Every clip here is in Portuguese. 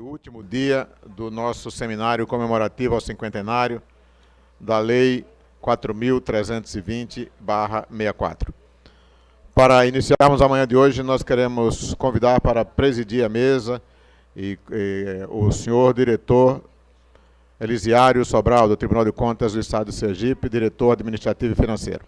último dia do nosso seminário comemorativo ao cinquentenário da Lei 4.320/64. Para iniciarmos a manhã de hoje, nós queremos convidar para presidir a mesa o senhor diretor Elisiário Sobral, do Tribunal de Contas do Estado de Sergipe, diretor administrativo e financeiro.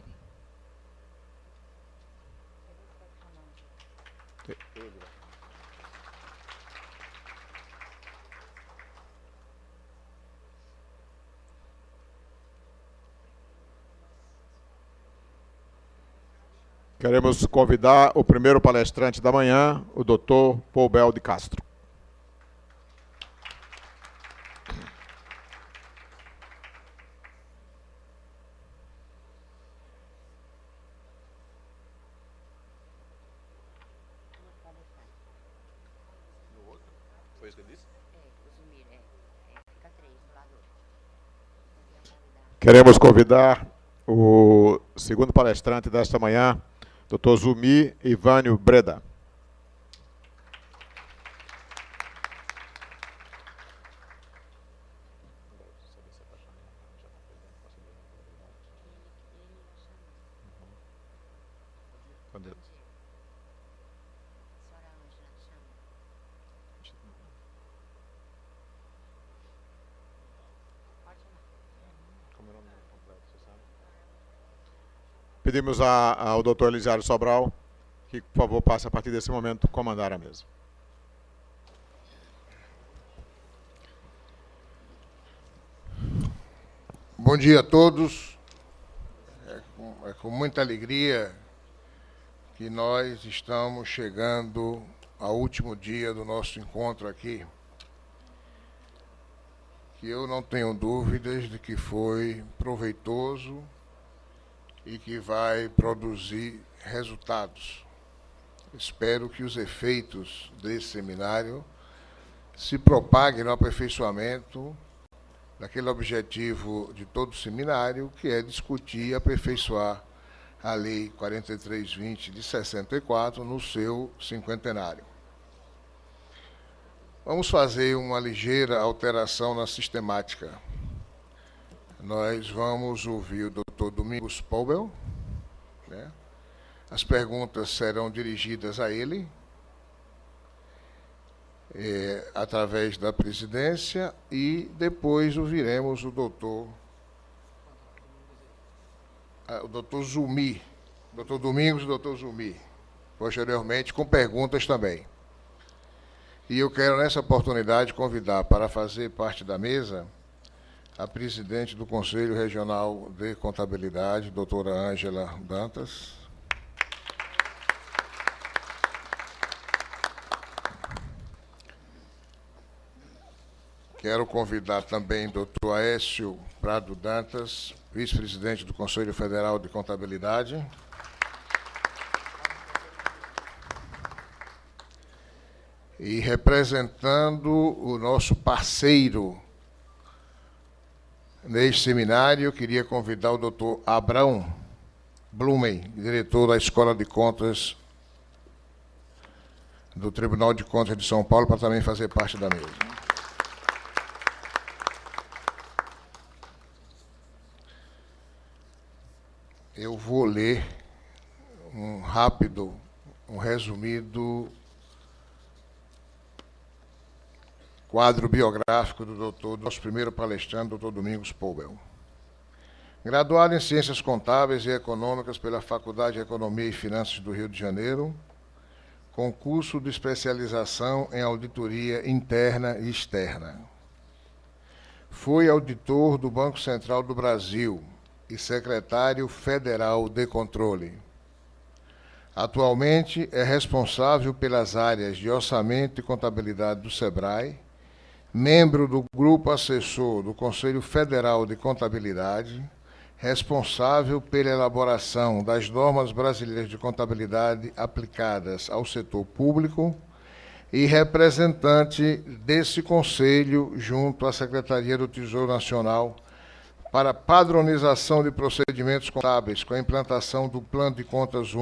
Queremos convidar o primeiro palestrante da manhã, o Dr. Poubel de Castro. Queremos convidar o segundo palestrante desta manhã, Dr. Zumi Ivânio Breda. Pedimos ao doutor Elisiário Sobral que, por favor, passe a partir desse momento comandar a mesa. Bom dia a todos. É com muita alegria que nós estamos chegando ao último dia do nosso encontro aqui, que eu não tenho dúvidas de que foi proveitoso e que vai produzir resultados. Espero que os efeitos desse seminário se propaguem no aperfeiçoamento daquele objetivo de todo seminário, que é discutir e aperfeiçoar a Lei 4320 de 64 no seu cinquentenário. Vamos fazer uma ligeira alteração na sistemática. Nós vamos ouvir o Dr. Domingos Poubel, né? As perguntas serão dirigidas a ele, através da presidência, e depois ouviremos o Dr. Zumi, Dr. Domingos e o Dr. Zumi, posteriormente com perguntas também. E eu quero, nessa oportunidade, convidar para fazer parte da mesa a presidente do Conselho Regional de Contabilidade, doutora Ângela Dantas. Quero convidar também o doutor Aécio Prado Dantas, vice-presidente do Conselho Federal de Contabilidade. E representando o nosso parceiro neste seminário, eu queria convidar o doutor Abrão Blumen, diretor da Escola de Contas do Tribunal de Contas de São Paulo, para também fazer parte da mesa. Eu vou ler um resumido quadro biográfico do nosso primeiro palestrante, Dr. Domingos Poubel. Graduado em Ciências Contábeis e Econômicas pela Faculdade de Economia e Finanças do Rio de Janeiro, com curso de especialização em auditoria interna e externa. Foi auditor do Banco Central do Brasil e secretário federal de controle. Atualmente é responsável pelas áreas de orçamento e contabilidade do SEBRAE, membro do Grupo Assessor do Conselho Federal de Contabilidade, responsável pela elaboração das normas brasileiras de contabilidade aplicadas ao setor público e representante desse Conselho junto à Secretaria do Tesouro Nacional para padronização de procedimentos contábeis com a implantação do Plano de Contas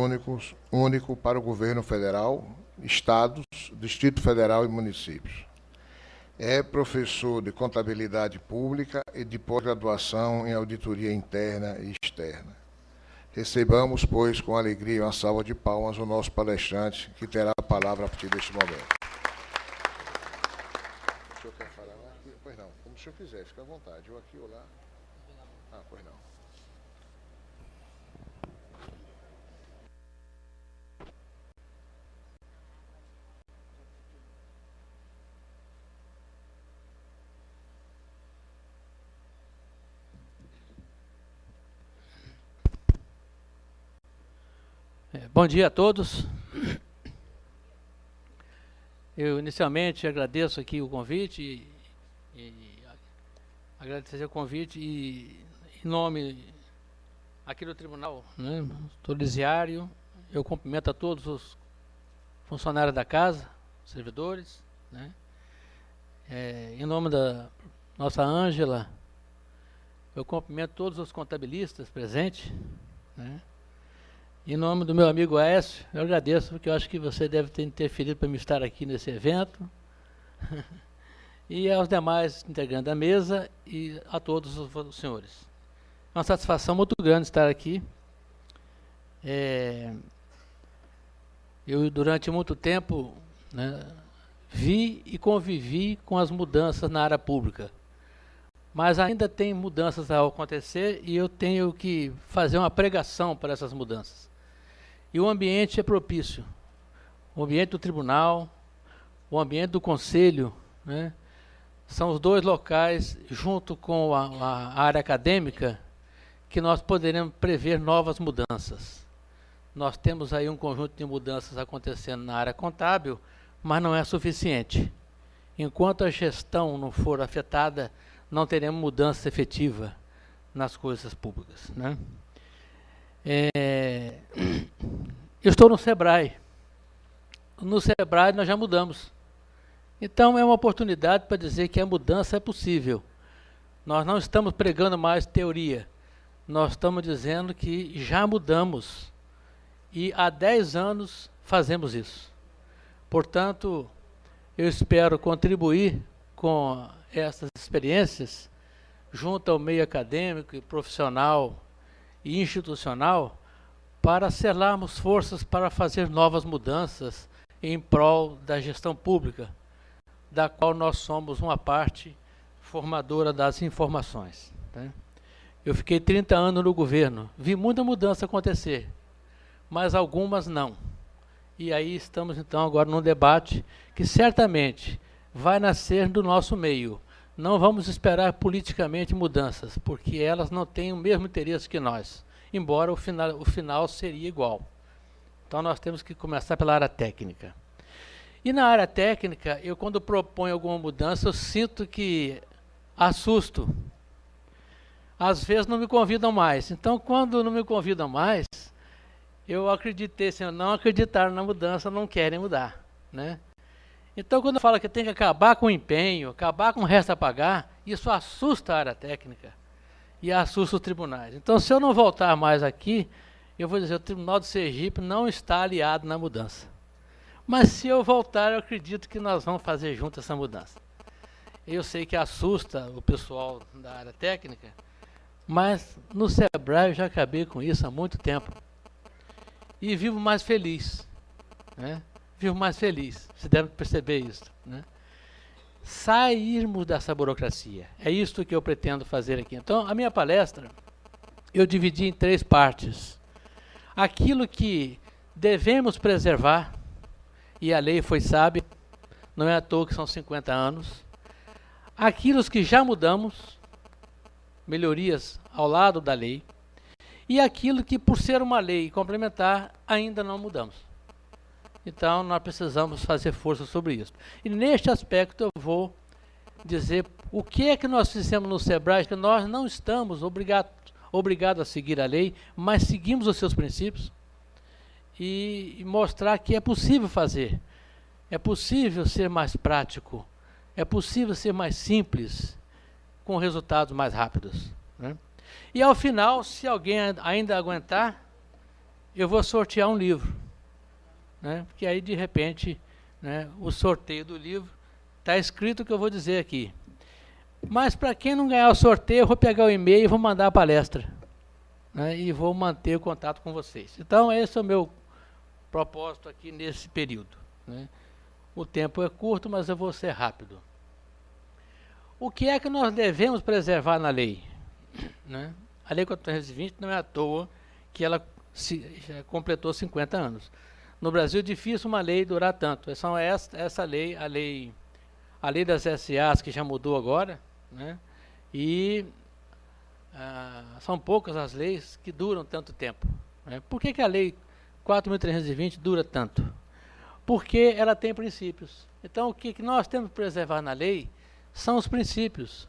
único para o Governo Federal, Estados, Distrito Federal e municípios. É professor de Contabilidade Pública e de pós-graduação em Auditoria Interna e Externa. Recebamos, pois, com alegria uma salva de palmas o nosso palestrante, que terá a palavra a partir deste momento. O senhor quer falar aqui? Pois não, como o senhor quiser, fica à vontade, ou aqui ou lá. Ah, pois não. Bom dia a todos. Eu inicialmente agradeço aqui o convite agradecer o convite e em nome aqui do tribunal, né, do Lisiário, eu cumprimento a todos os funcionários da casa, servidores, né, em nome da nossa Ângela, eu cumprimento todos os contabilistas presentes, né. Em nome do meu amigo Aécio, eu agradeço, porque eu acho que você deve ter interferido para me estar aqui nesse evento. E aos demais integrantes da mesa e a todos os senhores. É uma satisfação muito grande estar aqui. Eu, durante muito tempo, né, vi e convivi com as mudanças na área pública. Mas ainda tem mudanças a acontecer e eu tenho que fazer uma pregação para essas mudanças. E o ambiente é propício. O ambiente do tribunal, o ambiente do conselho, né, são os dois locais, junto com a área acadêmica, que nós poderemos prever novas mudanças. Nós temos aí um conjunto de mudanças acontecendo na área contábil, mas não é suficiente. Enquanto a gestão não for afetada, não teremos mudança efetiva nas coisas públicas, né? Eu estou no SEBRAE. No SEBRAE nós já mudamos. Então é uma oportunidade para dizer que a mudança é possível. Nós não estamos pregando mais teoria. Nós estamos dizendo que já mudamos. E há 10 anos fazemos isso. Portanto, eu espero contribuir com essas experiências junto ao meio acadêmico e profissional e institucional para selarmos forças para fazer novas mudanças em prol da gestão pública, da qual nós somos uma parte formadora das informações, né? Eu fiquei 30 anos no governo, vi muita mudança acontecer, mas algumas não. E aí estamos então agora num debate que certamente vai nascer do nosso meio. Não vamos esperar politicamente mudanças, porque elas não têm o mesmo interesse que nós, embora o final seria igual. Então nós temos que começar pela área técnica. E na área técnica, eu quando proponho alguma mudança, eu sinto que assusto. Às vezes não me convidam mais. Então, quando não me convidam mais, eu acreditei, se não acreditaram na mudança, não querem mudar, né? Então, quando eu falo que tem que acabar com o empenho, acabar com o resto a pagar, isso assusta a área técnica e assusta os tribunais. Então, se eu não voltar mais aqui, eu vou dizer, o Tribunal de Sergipe não está aliado na mudança. Mas se eu voltar, eu acredito que nós vamos fazer junto essa mudança. Eu sei que assusta o pessoal da área técnica, mas no SEBRAE eu já acabei com isso há muito tempo. E vivo mais feliz, né? Vivo mais feliz, você deve perceber isso, né? Sairmos dessa burocracia, é isso que eu pretendo fazer aqui. Então, a minha palestra, eu dividi em 3 partes. Aquilo que devemos preservar, e a lei foi sábia, não é à toa que são 50 anos. Aquilo que já mudamos, melhorias ao lado da lei, e aquilo que, por ser uma lei complementar, ainda não mudamos. Então, nós precisamos fazer força sobre isso. E neste aspecto eu vou dizer o que é que nós fizemos no SEBRAE, que nós não estamos obrigados a seguir a lei, mas seguimos os seus princípios, e mostrar que é possível fazer. É possível ser mais prático, é possível ser mais simples, com resultados mais rápidos, né? E ao final, se alguém ainda aguentar, eu vou sortear um livro, né? Porque aí de repente, né, o sorteio do livro Está escrito o que eu vou dizer aqui. Mas para quem não ganhar o sorteio, eu vou pegar o e-mail e vou mandar a palestra, né, e vou manter o contato com vocês. Então, esse é o meu propósito aqui nesse período, né. O tempo é curto, mas eu vou ser rápido. O que é que nós devemos preservar na lei? Né? A Lei 420 não é à toa que ela já completou 50 anos. No Brasil é difícil uma lei durar tanto. Essa lei, a lei das SAs, que já mudou agora, né? E são poucas as leis que duram tanto tempo, né? Por que a Lei 4.320 dura tanto? Porque ela tem princípios. Então, o que nós temos que preservar na lei são os princípios.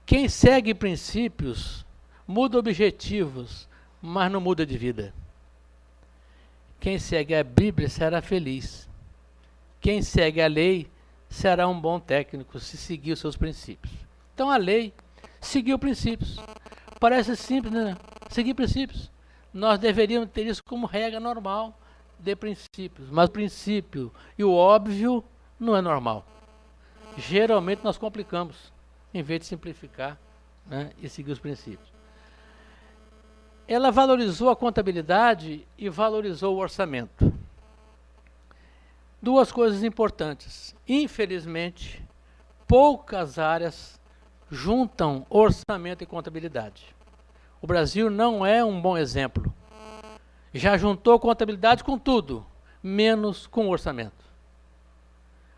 Quem segue princípios muda objetivos, mas não muda de vida. Quem segue a Bíblia será feliz. Quem segue a lei será um bom técnico se seguir os seus princípios. Então a lei seguiu princípios. Parece simples, né? Seguir princípios. Nós deveríamos ter isso como regra normal de princípios. Mas o princípio e o óbvio não é normal. Geralmente nós complicamos, em vez de simplificar, né, e seguir os princípios. Ela valorizou a contabilidade e valorizou o orçamento. Duas coisas importantes. Infelizmente, poucas áreas juntam orçamento e contabilidade. O Brasil não é um bom exemplo. Já juntou contabilidade com tudo, menos com orçamento.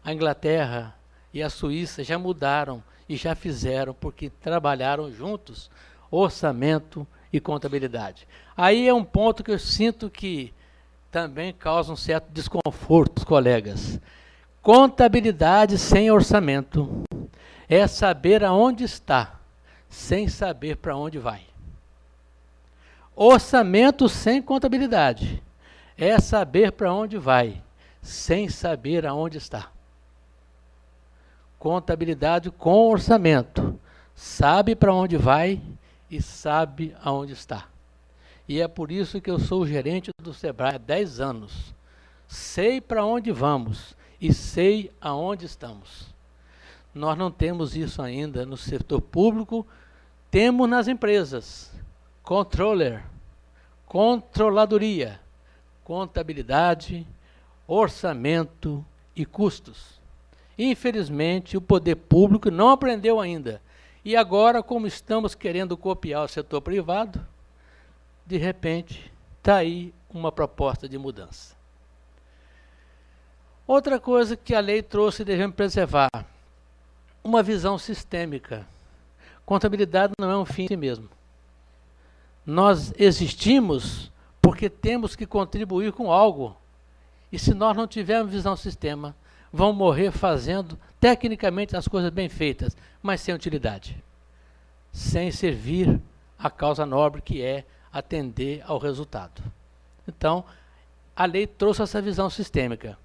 A Inglaterra e a Suíça já mudaram e já fizeram, porque trabalharam juntos orçamento e contabilidade. Aí é um ponto que eu sinto que também causa um certo desconforto dos colegas. Contabilidade sem orçamento é saber aonde está, sem saber para onde vai. Orçamento sem contabilidade é saber para onde vai, sem saber aonde está. Contabilidade com orçamento, sabe para onde vai e sabe aonde está. E é por isso que eu sou o gerente do Sebrae há 10 anos. Sei para onde vamos e sei aonde estamos. Nós não temos isso ainda no setor público, temos nas empresas. Controller, controladoria, contabilidade, orçamento e custos. Infelizmente, o poder público não aprendeu ainda. E agora, como estamos querendo copiar o setor privado, de repente, está aí uma proposta de mudança. Outra coisa que a lei trouxe e devemos preservar, uma visão sistêmica. Contabilidade não é um fim em si mesmo. Nós existimos porque temos que contribuir com algo. E se nós não tivermos visão sistema, vão morrer fazendo tecnicamente as coisas bem feitas, mas sem utilidade. Sem servir a causa nobre que é atender ao resultado. Então, a lei trouxe essa visão sistêmica,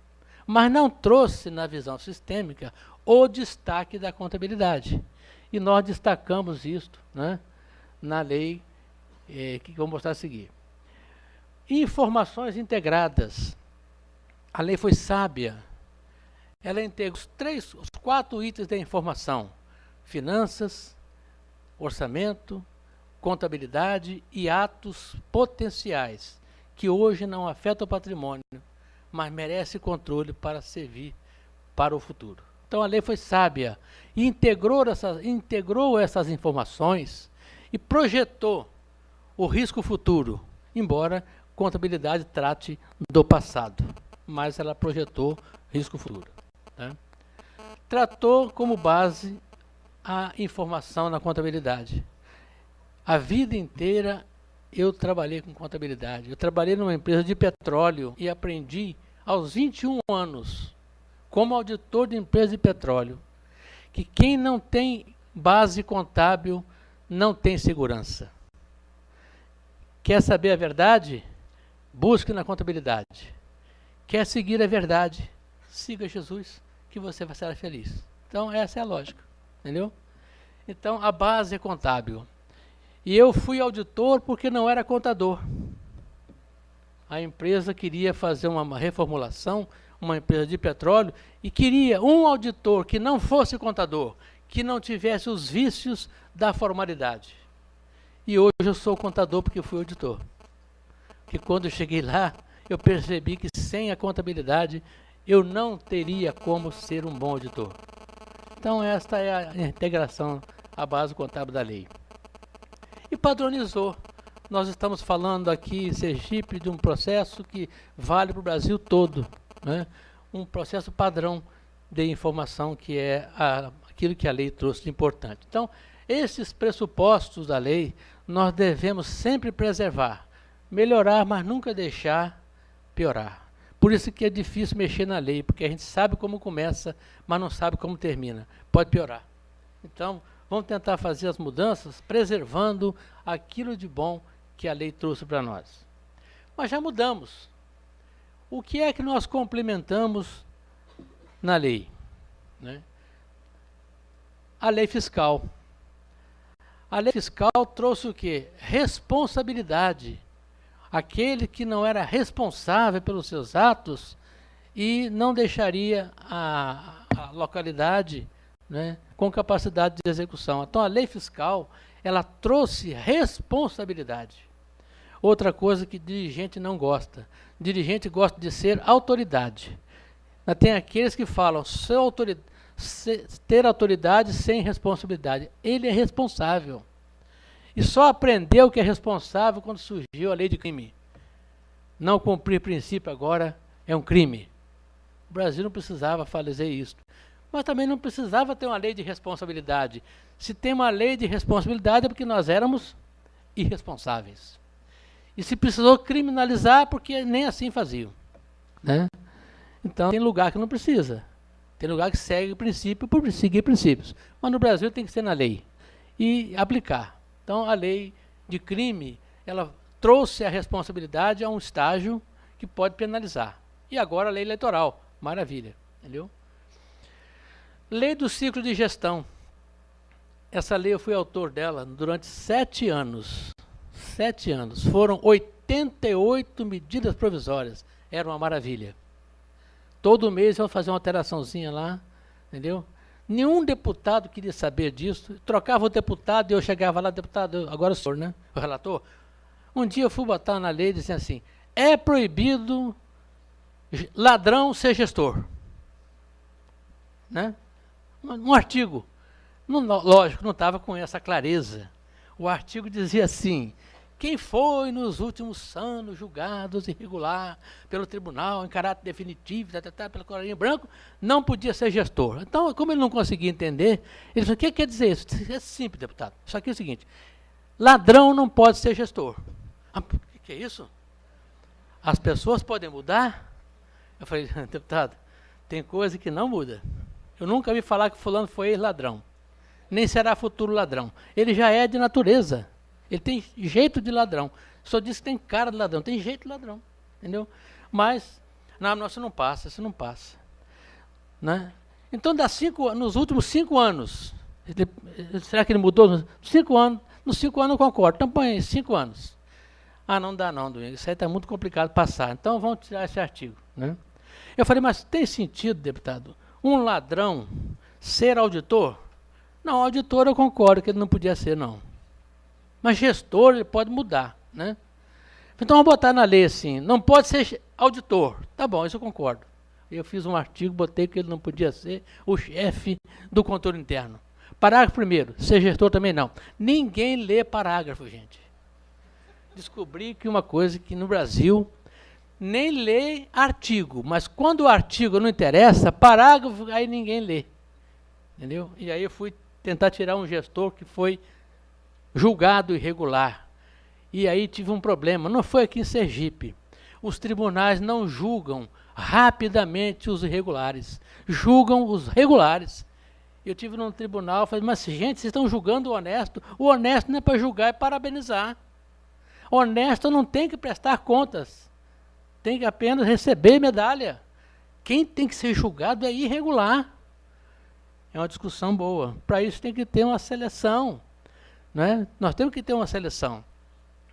mas não trouxe na visão sistêmica o destaque da contabilidade. E nós destacamos isto, né, na lei que vou mostrar a seguir. Informações integradas. A lei foi sábia. Ela integra os 4 itens da informação: finanças, orçamento, contabilidade e atos potenciais, que hoje não afetam o patrimônio, mas merece controle para servir para o futuro. Então a lei foi sábia, e integrou essas informações e projetou o risco futuro, embora contabilidade trate do passado, mas ela projetou risco futuro. Né? Tratou como base a informação na contabilidade. A vida inteira eu trabalhei com contabilidade. Eu trabalhei numa empresa de petróleo e aprendi aos 21 anos, como auditor de empresa de petróleo, que quem não tem base contábil não tem segurança. Quer saber a verdade? Busque na contabilidade. Quer seguir a verdade? Siga Jesus, que você vai ser feliz. Então, essa é a lógica, entendeu? Então, a base é contábil. E eu fui auditor porque não era contador. A empresa queria fazer uma reformulação, uma empresa de petróleo, e queria um auditor que não fosse contador, que não tivesse os vícios da formalidade. E hoje eu sou contador porque fui auditor. Porque quando eu cheguei lá, eu percebi que sem a contabilidade eu não teria como ser um bom auditor. Então esta é a integração à base contábil da lei. E padronizou. Nós estamos falando aqui em Sergipe de um processo que vale para o Brasil todo, né? Um processo padrão de informação que é aquilo que a lei trouxe de importante. Então, esses pressupostos da lei nós devemos sempre preservar, melhorar, mas nunca deixar piorar. Por isso que é difícil mexer na lei, porque a gente sabe como começa, mas não sabe como termina. Pode piorar. Então, vamos tentar fazer as mudanças preservando aquilo de bom que a lei trouxe para nós. Mas já mudamos. O que é que nós complementamos na lei? Né? A lei fiscal. A lei fiscal trouxe o quê? Responsabilidade. Aquele que não era responsável pelos seus atos e não deixaria a localidade, né, com capacidade de execução. Então, a lei fiscal, ela trouxe responsabilidade. Outra coisa que dirigente não gosta. Dirigente gosta de ser autoridade. Tem aqueles que falam ter autoridade sem responsabilidade. Ele é responsável. E só aprendeu que é responsável quando surgiu a lei de crime. Não cumprir princípio agora é um crime. O Brasil não precisava fazer isso. Mas também não precisava ter uma lei de responsabilidade. Se tem uma lei de responsabilidade é porque nós éramos irresponsáveis. E se precisou criminalizar, porque nem assim faziam. Né? Então, tem lugar que não precisa. Tem lugar que segue princípio por seguir princípios. Mas no Brasil tem que ser na lei. E aplicar. Então, a lei de crime, ela trouxe a responsabilidade a um estágio que pode penalizar. E agora a lei eleitoral. Maravilha. Entendeu? Lei do ciclo de gestão. Essa lei eu fui autor dela durante 7 anos. 7 anos. Foram 88 medidas provisórias. Era uma maravilha. Todo mês eu vou fazer uma alteraçãozinha lá, entendeu? Nenhum deputado queria saber disso. Trocava o deputado e eu chegava lá, deputado, agora o senhor, né? O relator. Um dia eu fui botar na lei dizendo assim, é proibido ladrão ser gestor. Né? Um artigo. Lógico, não estava com essa clareza. O artigo dizia assim, quem foi nos últimos anos julgados irregular pelo tribunal, em caráter definitivo, pela coroinha branco, não podia ser gestor. Então, como ele não conseguia entender, ele falou, o que quer dizer isso? É simples, deputado. Isso aqui é o seguinte, ladrão não pode ser gestor. Ah, o que é isso? As pessoas podem mudar? Eu falei, deputado, tem coisa que não muda. Eu nunca vi falar que fulano foi ex-ladrão. Nem será futuro ladrão. Ele já é de natureza. Ele tem jeito de ladrão. Só disse que tem cara de ladrão, tem jeito de ladrão. Entendeu? Mas, não, isso não passa, isso não passa. Né? Então, nos últimos 5 anos, será que ele mudou? Nos 5 anos eu concordo. Então, põe 5 anos. Ah, não dá não, Domingos. Isso aí está muito complicado passar. Então, vamos tirar esse artigo. Né? Eu falei, mas tem sentido, deputado, um ladrão ser auditor? Não, auditor eu concordo que ele não podia ser, não. Mas gestor, ele pode mudar, né? Então, vamos botar na lei assim, não pode ser auditor. Tá bom, isso eu concordo. Eu fiz um artigo, botei que ele não podia ser o chefe do controle interno. Parágrafo 1º, ser gestor também não. Ninguém lê parágrafo, gente. Descobri que uma coisa que no Brasil, nem lê artigo, mas quando o artigo não interessa, parágrafo, aí ninguém lê. Entendeu? E aí eu fui tentar tirar um gestor que foi julgado irregular. E aí tive um problema. Não foi aqui em Sergipe. Os tribunais não julgam rapidamente os irregulares. Julgam os regulares. Eu tive num tribunal, falei, mas gente, vocês estão julgando o honesto. O honesto não é para julgar, é parabenizar. O honesto não tem que prestar contas. Tem que apenas receber medalha. Quem tem que ser julgado é irregular. É uma discussão boa. Para isso tem que ter uma seleção. Né? Nós temos que ter uma seleção.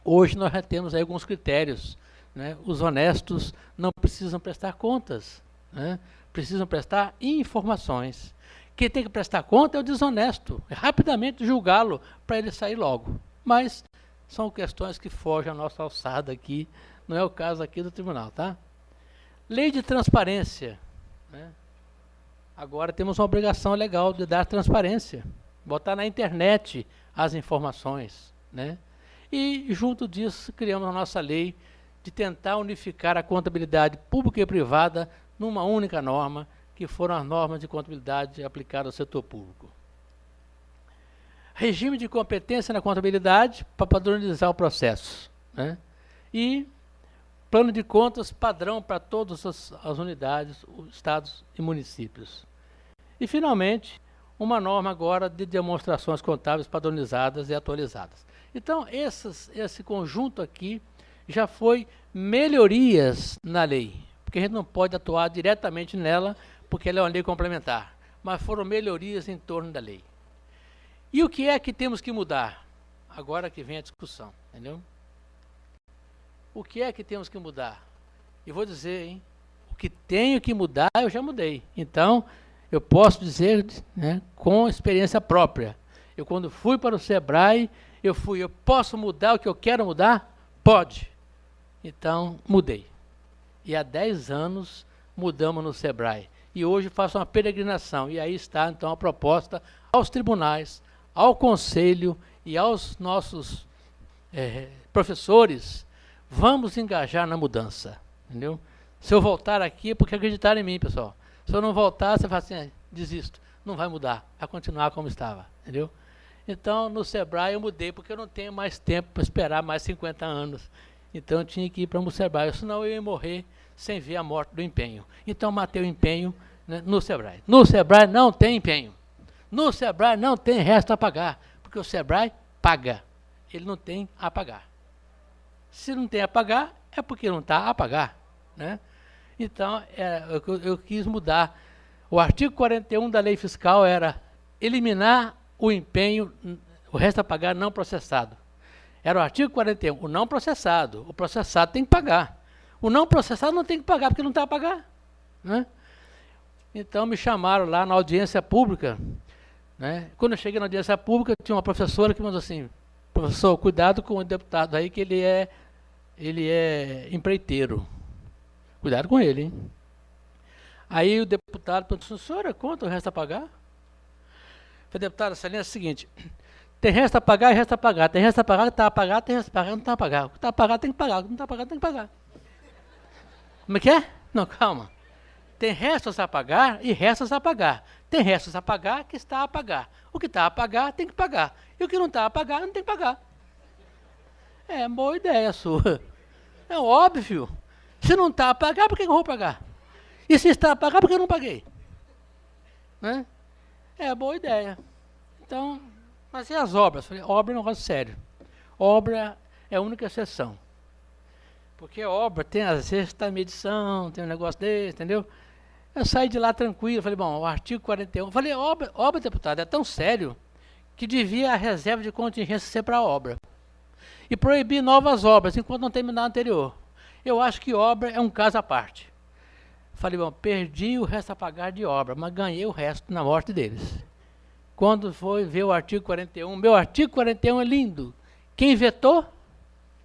Hoje nós já temos aí alguns critérios. Né? Os honestos não precisam prestar contas. né, precisam prestar informações. Quem tem que prestar conta é o desonesto. É rapidamente julgá-lo para ele sair logo. Mas são questões que fogem à nossa alçada aqui. Não é o caso aqui do tribunal, tá? Lei de transparência, né? Agora temos uma obrigação legal de dar transparência. Botar na internet as informações, né? E, junto disso, criamos a nossa lei de tentar unificar a contabilidade pública e privada numa única norma, que foram as normas de contabilidade aplicadas ao setor público. Regime de competência na contabilidade para padronizar o processo, né? E plano de contas padrão para todas as unidades, os estados e municípios. E, finalmente, uma norma agora de demonstrações contábeis padronizadas e atualizadas. Então, esse conjunto aqui já foi melhorias na lei, porque a gente não pode atuar diretamente nela, porque ela é uma lei complementar, mas foram melhorias em torno da lei. E o que é que temos que mudar? Agora que vem a discussão, entendeu? O que é que temos que mudar? E vou dizer, hein? O que tenho que mudar, eu já mudei. Então, eu posso dizer, né, com experiência própria. Eu, quando fui para o Sebrae, eu posso mudar o que eu quero mudar? Pode. Então, mudei. E há 10 anos mudamos no Sebrae. E hoje faço uma peregrinação. E aí está, então, a proposta aos tribunais, ao conselho e aos nossos professores. Vamos engajar na mudança, entendeu? Se eu voltar aqui é porque acreditaram em mim, pessoal. Se eu não voltar, você fala assim, desisto. Não vai mudar, vai continuar como estava, entendeu? Então, no Sebrae eu mudei, porque eu não tenho mais tempo para esperar mais 50 anos. Então, eu tinha que ir para o Sebrae, senão eu ia morrer sem ver a morte do empenho. Então, matei o empenho, né, no Sebrae. No Sebrae não tem empenho. No Sebrae não tem resto a pagar, porque o Sebrae paga. Ele não tem a pagar. Se não tem a pagar, é porque não está a pagar, né? Então, eu quis mudar. O artigo 41 da lei fiscal era eliminar o empenho, o resto a pagar não processado. Era o artigo 41, o não processado. O processado tem que pagar. O não processado não tem que pagar, porque não está a pagar, né? Então, me chamaram lá na audiência pública, né? Quando eu cheguei na audiência pública, tinha uma professora que mandou assim, professor, cuidado com o deputado aí, que ele é empreiteiro. Cuidado com ele, hein? Aí o deputado perguntou, senhora, quanto o resto a pagar? Eu falei, deputado, essa linha é a seguinte, tem resto a pagar e resto a pagar. Tem resto a pagar, está a pagar, tem resto a pagar, não está a pagar. O que está a pagar tem que pagar, o que não está a pagar tem que pagar. Como é que é? Não, calma. Tem restos a pagar e restos a pagar. Tem restos a pagar que está a pagar. O que está a pagar tem que pagar. E o que não está a pagar não tem que pagar. É boa ideia sua. É óbvio. Se não está a pagar, por que eu vou pagar? E se está a pagar, por que eu não paguei? Né? É boa ideia. Então, mas e as obras? Falei, obra é um negócio sério. Obra é a única exceção. Porque obra tem, às vezes, está em medição, tem um negócio desse, entendeu? Eu saí de lá tranquilo, falei, bom, o artigo 41, falei, obra, deputado, é tão sério que devia a reserva de contingência ser para a obra. E proibir novas obras, enquanto não terminar a anterior. Eu acho que obra é um caso à parte. Falei, bom, perdi o resto a pagar de obra, mas ganhei o resto na morte deles. Quando foi ver o artigo 41, meu artigo 41 é lindo. Quem vetou?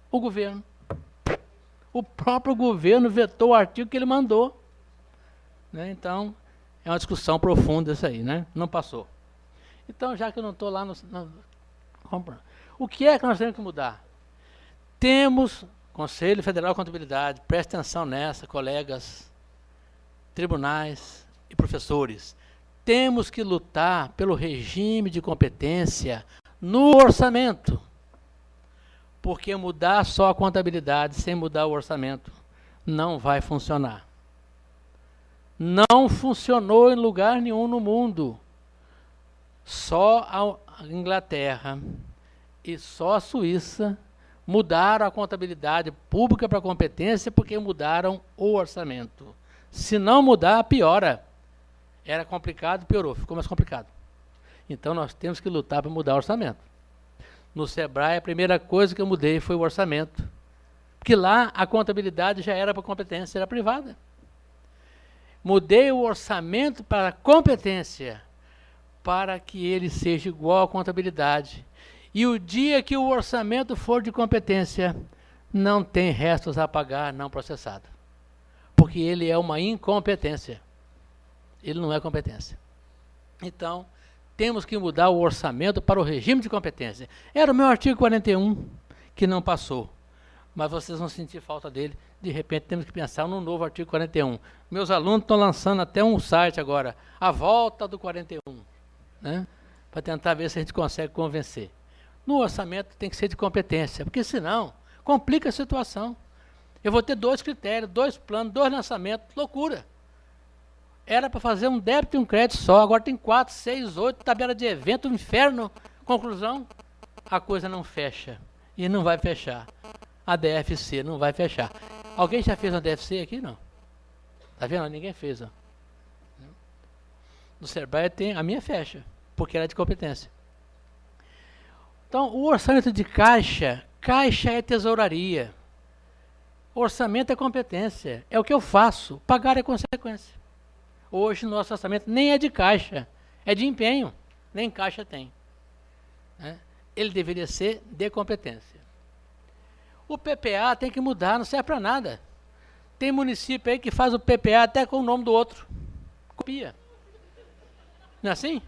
O governo. O próprio governo vetou o artigo que ele mandou. Né? Então, é uma discussão profunda isso aí, né? Não passou. Então, já que eu não estou lá o que é que nós temos que mudar? Temos Conselho Federal de Contabilidade, preste atenção nessa, colegas, tribunais e professores. Temos que lutar pelo regime de competência no orçamento. Porque mudar só a contabilidade sem mudar o orçamento não vai funcionar. Não funcionou em lugar nenhum no mundo. Só a Inglaterra e só a Suíça mudaram a contabilidade pública para competência porque mudaram o orçamento. Se não mudar, piora. Era complicado, piorou, ficou mais complicado. Então nós temos que lutar para mudar o orçamento. No Sebrae, a primeira coisa que eu mudei foi o orçamento. Porque lá a contabilidade já era para competência, era privada. Mudei o orçamento para competência, para que ele seja igual à contabilidade. E o dia que o orçamento for de competência, não tem restos a pagar não processado. Porque ele é uma incompetência. Ele não é competência. Então, temos que mudar o orçamento para o regime de competência. Era o meu artigo 41, que não passou. Mas vocês vão sentir falta dele. De repente, temos que pensar no novo artigo 41. Meus alunos estão lançando até um site agora, a volta do 41, né? Para tentar ver se a gente consegue convencer. No orçamento tem que ser de competência, porque senão complica a situação. Eu vou ter 2 critérios, 2 planos, 2 lançamentos, loucura. Era para fazer um débito e um crédito só, agora tem 4, 6, 8, tabela de evento, um inferno. Conclusão, a coisa não fecha. E não vai fechar. A DFC não vai fechar. Alguém já fez uma DFC aqui? Não. Tá vendo? Ninguém fez. Ó. No Sebrae tem, a minha fecha, porque ela é de competência. Então, o orçamento de caixa é tesouraria. Orçamento é competência. É o que eu faço. Pagar é consequência. Hoje, nosso orçamento nem é de caixa, é de empenho. Nem caixa tem. Né? Ele deveria ser de competência. O PPA tem que mudar, não serve para nada. Tem município aí que faz o PPA até com o nome do outro. Copia. Não é assim?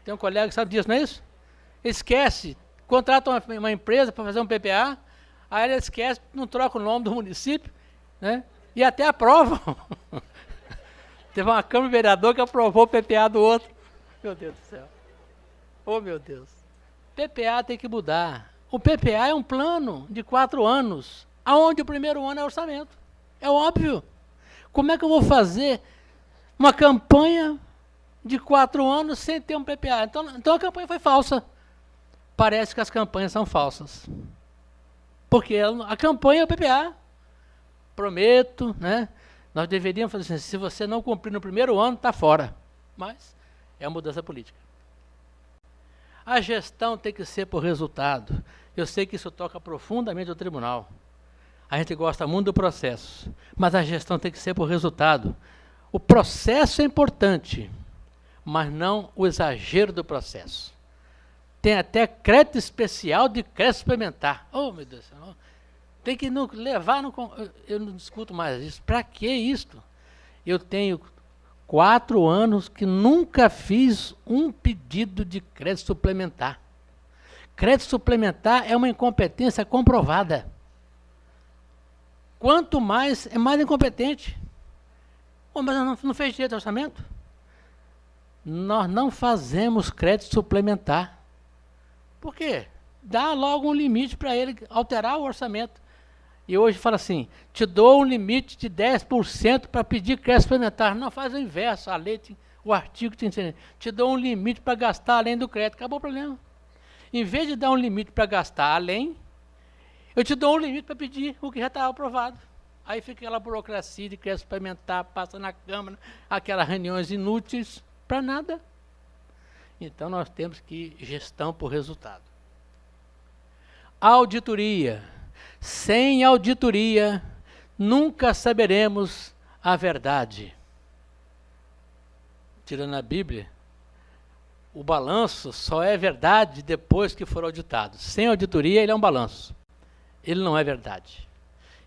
Tem um colega que sabe disso, não é isso? Esquece, contrata uma empresa para fazer um PPA, aí ele esquece, não troca o nome do município, né? E até aprova. Teve uma Câmara de Vereador que aprovou o PPA do outro. Meu Deus do céu. Oh, meu Deus. PPA tem que mudar. O PPA é um plano de 4 anos, aonde o primeiro ano é orçamento. É óbvio. Como é que eu vou fazer uma campanha de 4 anos sem ter um PPA? Então a campanha foi falsa. Parece que as campanhas são falsas. Porque a campanha é o PPA. Prometo, né? Nós deveríamos fazer assim, se você não cumprir no primeiro ano, está fora. Mas é uma mudança política. A gestão tem que ser por resultado. Eu sei que isso toca profundamente ao tribunal. A gente gosta muito do processo, mas a gestão tem que ser por resultado. O processo é importante, mas não o exagero do processo. Tem até crédito especial de crédito suplementar. Oh, meu Deus do céu. Tem que levar no... Eu não discuto mais isso. Para que isto? Eu tenho 4 anos que nunca fiz um pedido de crédito suplementar. Crédito suplementar é uma incompetência comprovada. Quanto mais, é mais incompetente. Oh, mas não fez direito ao orçamento? Nós não fazemos crédito suplementar. Por quê? Dá logo um limite para ele alterar o orçamento. E hoje fala assim, te dou um limite de 10% para pedir crédito suplementar. Não, faz o inverso, a lei, o artigo te ensina. Te dou um limite para gastar além do crédito. Acabou o problema. Em vez de dar um limite para gastar além, eu te dou um limite para pedir o que já estava aprovado. Aí fica aquela burocracia de crédito suplementar, passa na Câmara, aquelas reuniões inúteis, para nada. Então nós temos que gestão por resultado. Auditoria. Sem auditoria, nunca saberemos a verdade. Tirando a Bíblia, o balanço só é verdade depois que for auditado. Sem auditoria, ele é um balanço. Ele não é verdade.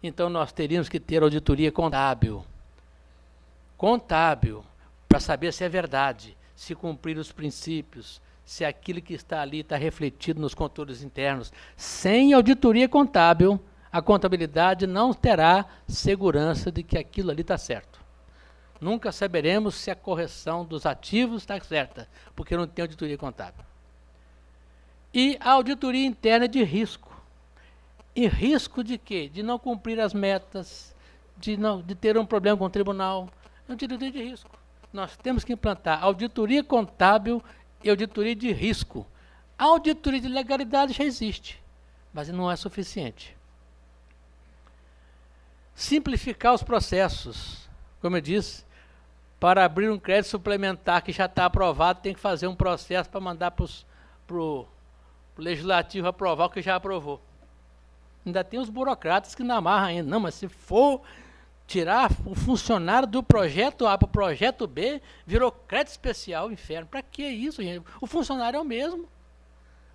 Então nós teríamos que ter auditoria contábil. Contábil, para saber se é verdade, se cumprir os princípios, se aquilo que está ali está refletido nos controles internos. Sem auditoria contábil, a contabilidade não terá segurança de que aquilo ali está certo. Nunca saberemos se a correção dos ativos está certa, porque não tem auditoria contábil. E a auditoria interna de risco. E risco de quê? De não cumprir as metas, de ter um problema com o tribunal. É auditoria de risco. Nós temos que implantar auditoria contábil e auditoria de risco. A auditoria de legalidade já existe, mas não é suficiente. Simplificar os processos. Como eu disse, para abrir um crédito suplementar que já está aprovado, tem que fazer um processo para mandar para o legislativo aprovar o que já aprovou. Ainda tem os burocratas que não amarram ainda. Não, mas se for Tirar o funcionário do projeto A para o projeto B, virou crédito especial, inferno. Para que isso, gente? O funcionário é o mesmo.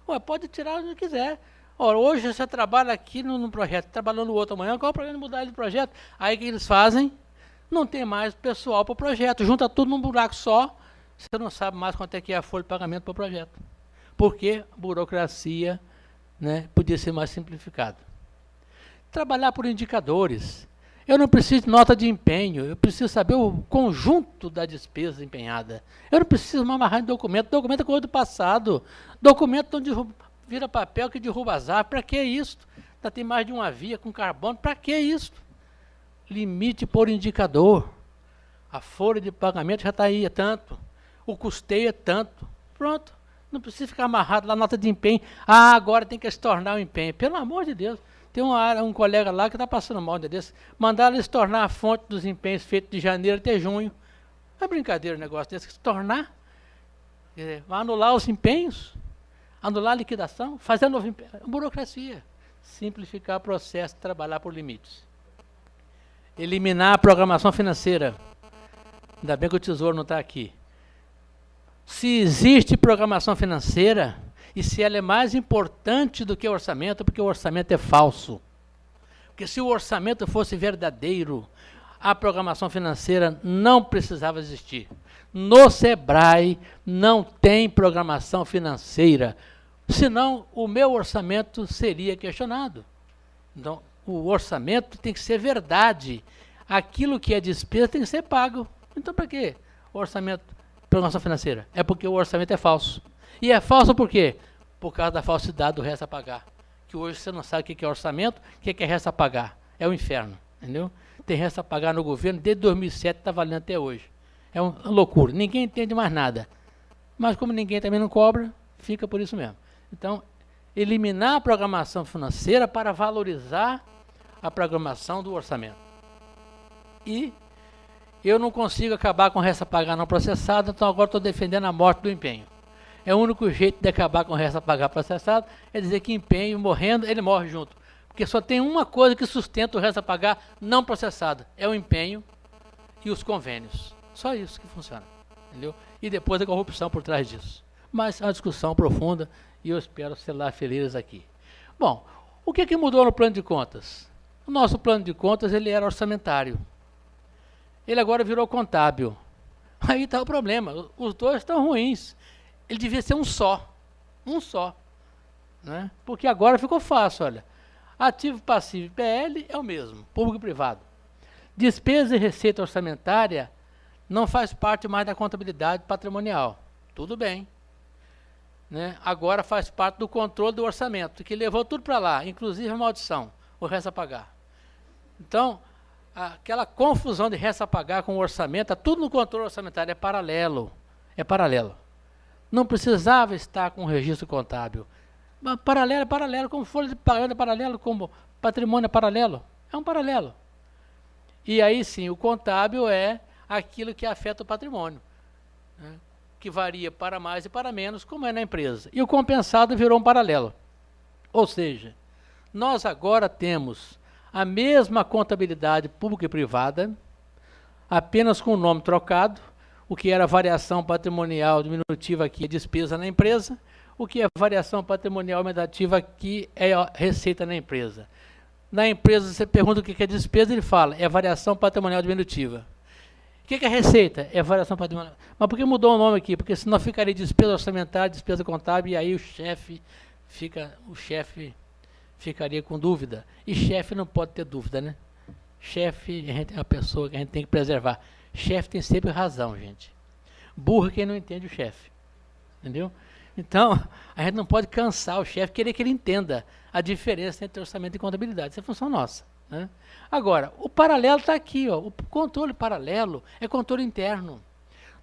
Ué, pode tirar onde quiser. Ora, hoje você trabalha aqui no projeto, trabalhando no outro amanhã, qual é o problema de mudar ele de projeto? Aí o que eles fazem? Não tem mais pessoal para o projeto, junta tudo num buraco só, você não sabe mais quanto é que é a folha de pagamento para o projeto. Porque a burocracia, né, podia ser mais simplificada. Trabalhar por indicadores. Eu não preciso de nota de empenho, eu preciso saber o conjunto da despesa empenhada. Eu não preciso mais amarrar em documento. Documento é coisa do passado. Documento onde vira papel que derruba as árvores. Para que isso? Já tem mais de uma via com carbono. Para que isso? Limite por indicador. A folha de pagamento já está aí, é tanto. O custeio é tanto. Pronto. Não precisa ficar amarrado lá, nota de empenho. Ah, agora tem que estornar o empenho. Pelo amor de Deus. Tem um colega lá que está passando mal desse. Mandaram ele estornar a fonte dos empenhos feitos de janeiro até junho. Não é brincadeira um negócio desse. Estornar. Quer dizer, vai anular os empenhos. Anular a liquidação. Fazer novo empenho. Burocracia. Simplificar o processo de trabalhar por limites. Eliminar a programação financeira. Ainda bem que o Tesouro não está aqui. Se existe programação financeira, e se ela é mais importante do que o orçamento, porque o orçamento é falso. Porque se o orçamento fosse verdadeiro, a programação financeira não precisava existir. No Sebrae não tem programação financeira, senão o meu orçamento seria questionado. Então, o orçamento tem que ser verdade. Aquilo que é despesa tem que ser pago. Então, para quê? O orçamento, programação financeira. É porque o orçamento é falso. E é falso por quê? Por causa da falsidade do resto a pagar. Que hoje você não sabe o que é orçamento, o que é resto a pagar. É o inferno, entendeu? Tem resto a pagar no governo, desde 2007 está valendo até hoje. É uma loucura, ninguém entende mais nada. Mas como ninguém também não cobra, fica por isso mesmo. Então, eliminar a programação financeira para valorizar a programação do orçamento. E eu não consigo acabar com o resto a pagar não processado, então agora estou defendendo a morte do empenho. É o único jeito de acabar com o resto a pagar processado, é dizer que empenho, morrendo, ele morre junto. Porque só tem uma coisa que sustenta o resto a pagar não processado, é o empenho e os convênios. Só isso que funciona, entendeu? E depois a corrupção por trás disso. Mas é uma discussão profunda e eu espero ser lá feliz aqui. Bom, o que mudou no plano de contas? O nosso plano de contas ele era orçamentário. Ele agora virou contábil. Aí está o problema, os dois estão ruins. Ele devia ser um só, né? Porque agora ficou fácil, olha. Ativo, passivo e PL é o mesmo, público e privado. Despesa e receita orçamentária não faz parte mais da contabilidade patrimonial. Tudo bem. Né? Agora faz parte do controle do orçamento, que levou tudo para lá, inclusive a maldição, o resto a pagar. Então, aquela confusão de resto a pagar com o orçamento, tudo no controle orçamentário, é paralelo. Não precisava estar com o registro contábil. Paralelo é paralelo, como folha de pagamento é paralelo, como patrimônio é paralelo. É um paralelo. E aí sim, o contábil é aquilo que afeta o patrimônio, né? Que varia para mais e para menos, como é na empresa. E o compensado virou um paralelo. Ou seja, nós agora temos a mesma contabilidade pública e privada, apenas com o nome trocado. O que era variação patrimonial diminutiva aqui é despesa na empresa, o que é variação patrimonial aumentativa aqui é receita na empresa. Na empresa você pergunta o que é despesa, ele fala, é variação patrimonial diminutiva. O que é receita? É variação patrimonial. Mas por que mudou o nome aqui? Porque senão ficaria despesa orçamentária, despesa contábil, e aí o chefe ficaria com dúvida. E chefe não pode ter dúvida, né? Chefe, a gente é uma pessoa que a gente tem que preservar. Chefe tem sempre razão, gente. Burro é quem não entende o chefe. Entendeu? Então, a gente não pode cansar o chefe, querer que ele entenda a diferença entre orçamento e contabilidade. Isso é função nossa, né? Agora, o paralelo está aqui, ó. O controle paralelo é controle interno.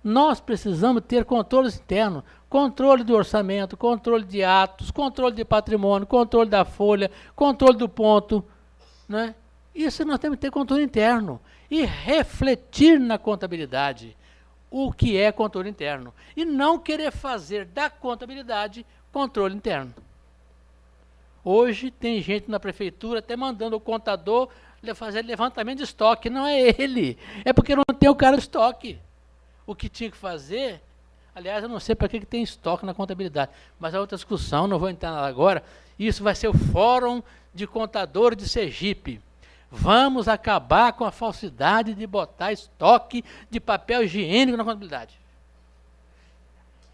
Nós precisamos ter controles internos. Controle do orçamento, controle de atos, controle de patrimônio, controle da folha, controle do ponto, né? Isso nós temos que ter controle interno e refletir na contabilidade o que é controle interno e não querer fazer da contabilidade controle interno. Hoje tem gente na prefeitura até mandando o contador fazer levantamento de estoque. Não é ele, é porque não tem o cara do estoque. O que tinha que fazer, aliás, eu não sei para que tem estoque na contabilidade, mas é outra discussão, não vou entrar nela agora. Isso vai ser o Fórum de Contadores de Sergipe. Vamos acabar com a falsidade de botar estoque de papel higiênico na contabilidade.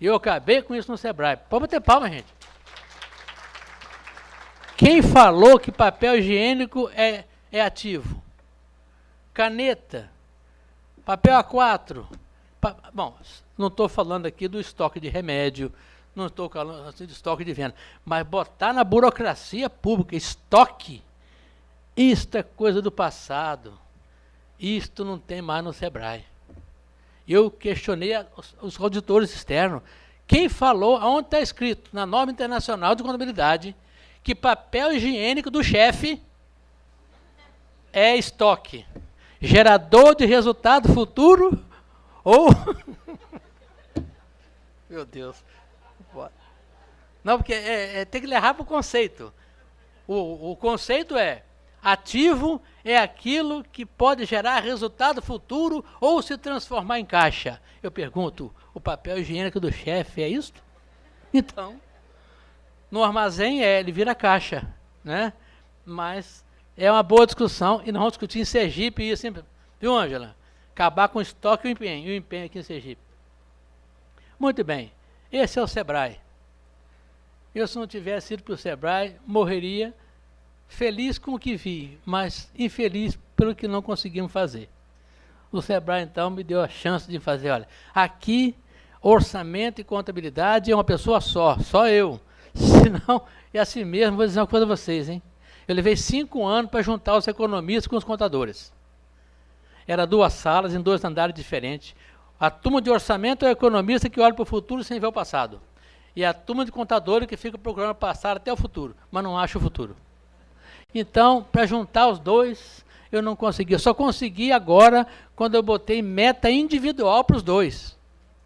E eu acabei com isso no Sebrae. Pode bater palma, gente. Quem falou que papel higiênico é ativo? Caneta, papel A4. Bom, não estou falando aqui do estoque de remédio, não estou falando assim de estoque de venda, mas botar na burocracia pública, estoque, isto é coisa do passado. Isto não tem mais no Sebrae. Eu questionei os auditores externos. Quem falou, aonde está escrito, na norma internacional de contabilidade, que papel higiênico do chefe é estoque, gerador de resultado futuro ou... Meu Deus. Não, porque tem que levar para o conceito. O conceito é, ativo é aquilo que pode gerar resultado futuro ou se transformar em caixa. Eu pergunto, o papel higiênico do chefe é isso? Então, no armazém ele vira caixa, né? Mas é uma boa discussão e nós vamos discutir em Sergipe e assim, viu, Ângela? Acabar com o estoque e o empenho aqui em Sergipe. Muito bem, esse é o Sebrae. Eu, se não tivesse ido para o Sebrae, morreria feliz com o que vi, mas infeliz pelo que não conseguimos fazer. O Sebrae, então, me deu a chance de fazer, olha, aqui, orçamento e contabilidade é uma pessoa só eu. Senão, é assim mesmo, vou dizer uma coisa a vocês, hein? Eu levei 5 anos para juntar os economistas com os contadores. Era 2 salas em 2 andares diferentes. A turma de orçamento é o economista que olha para o futuro sem ver o passado. E a turma de contadores que fica procurando passar até o futuro, mas não acha o futuro. Então, para juntar os dois, eu não consegui. Eu só consegui agora quando eu botei meta individual para os dois.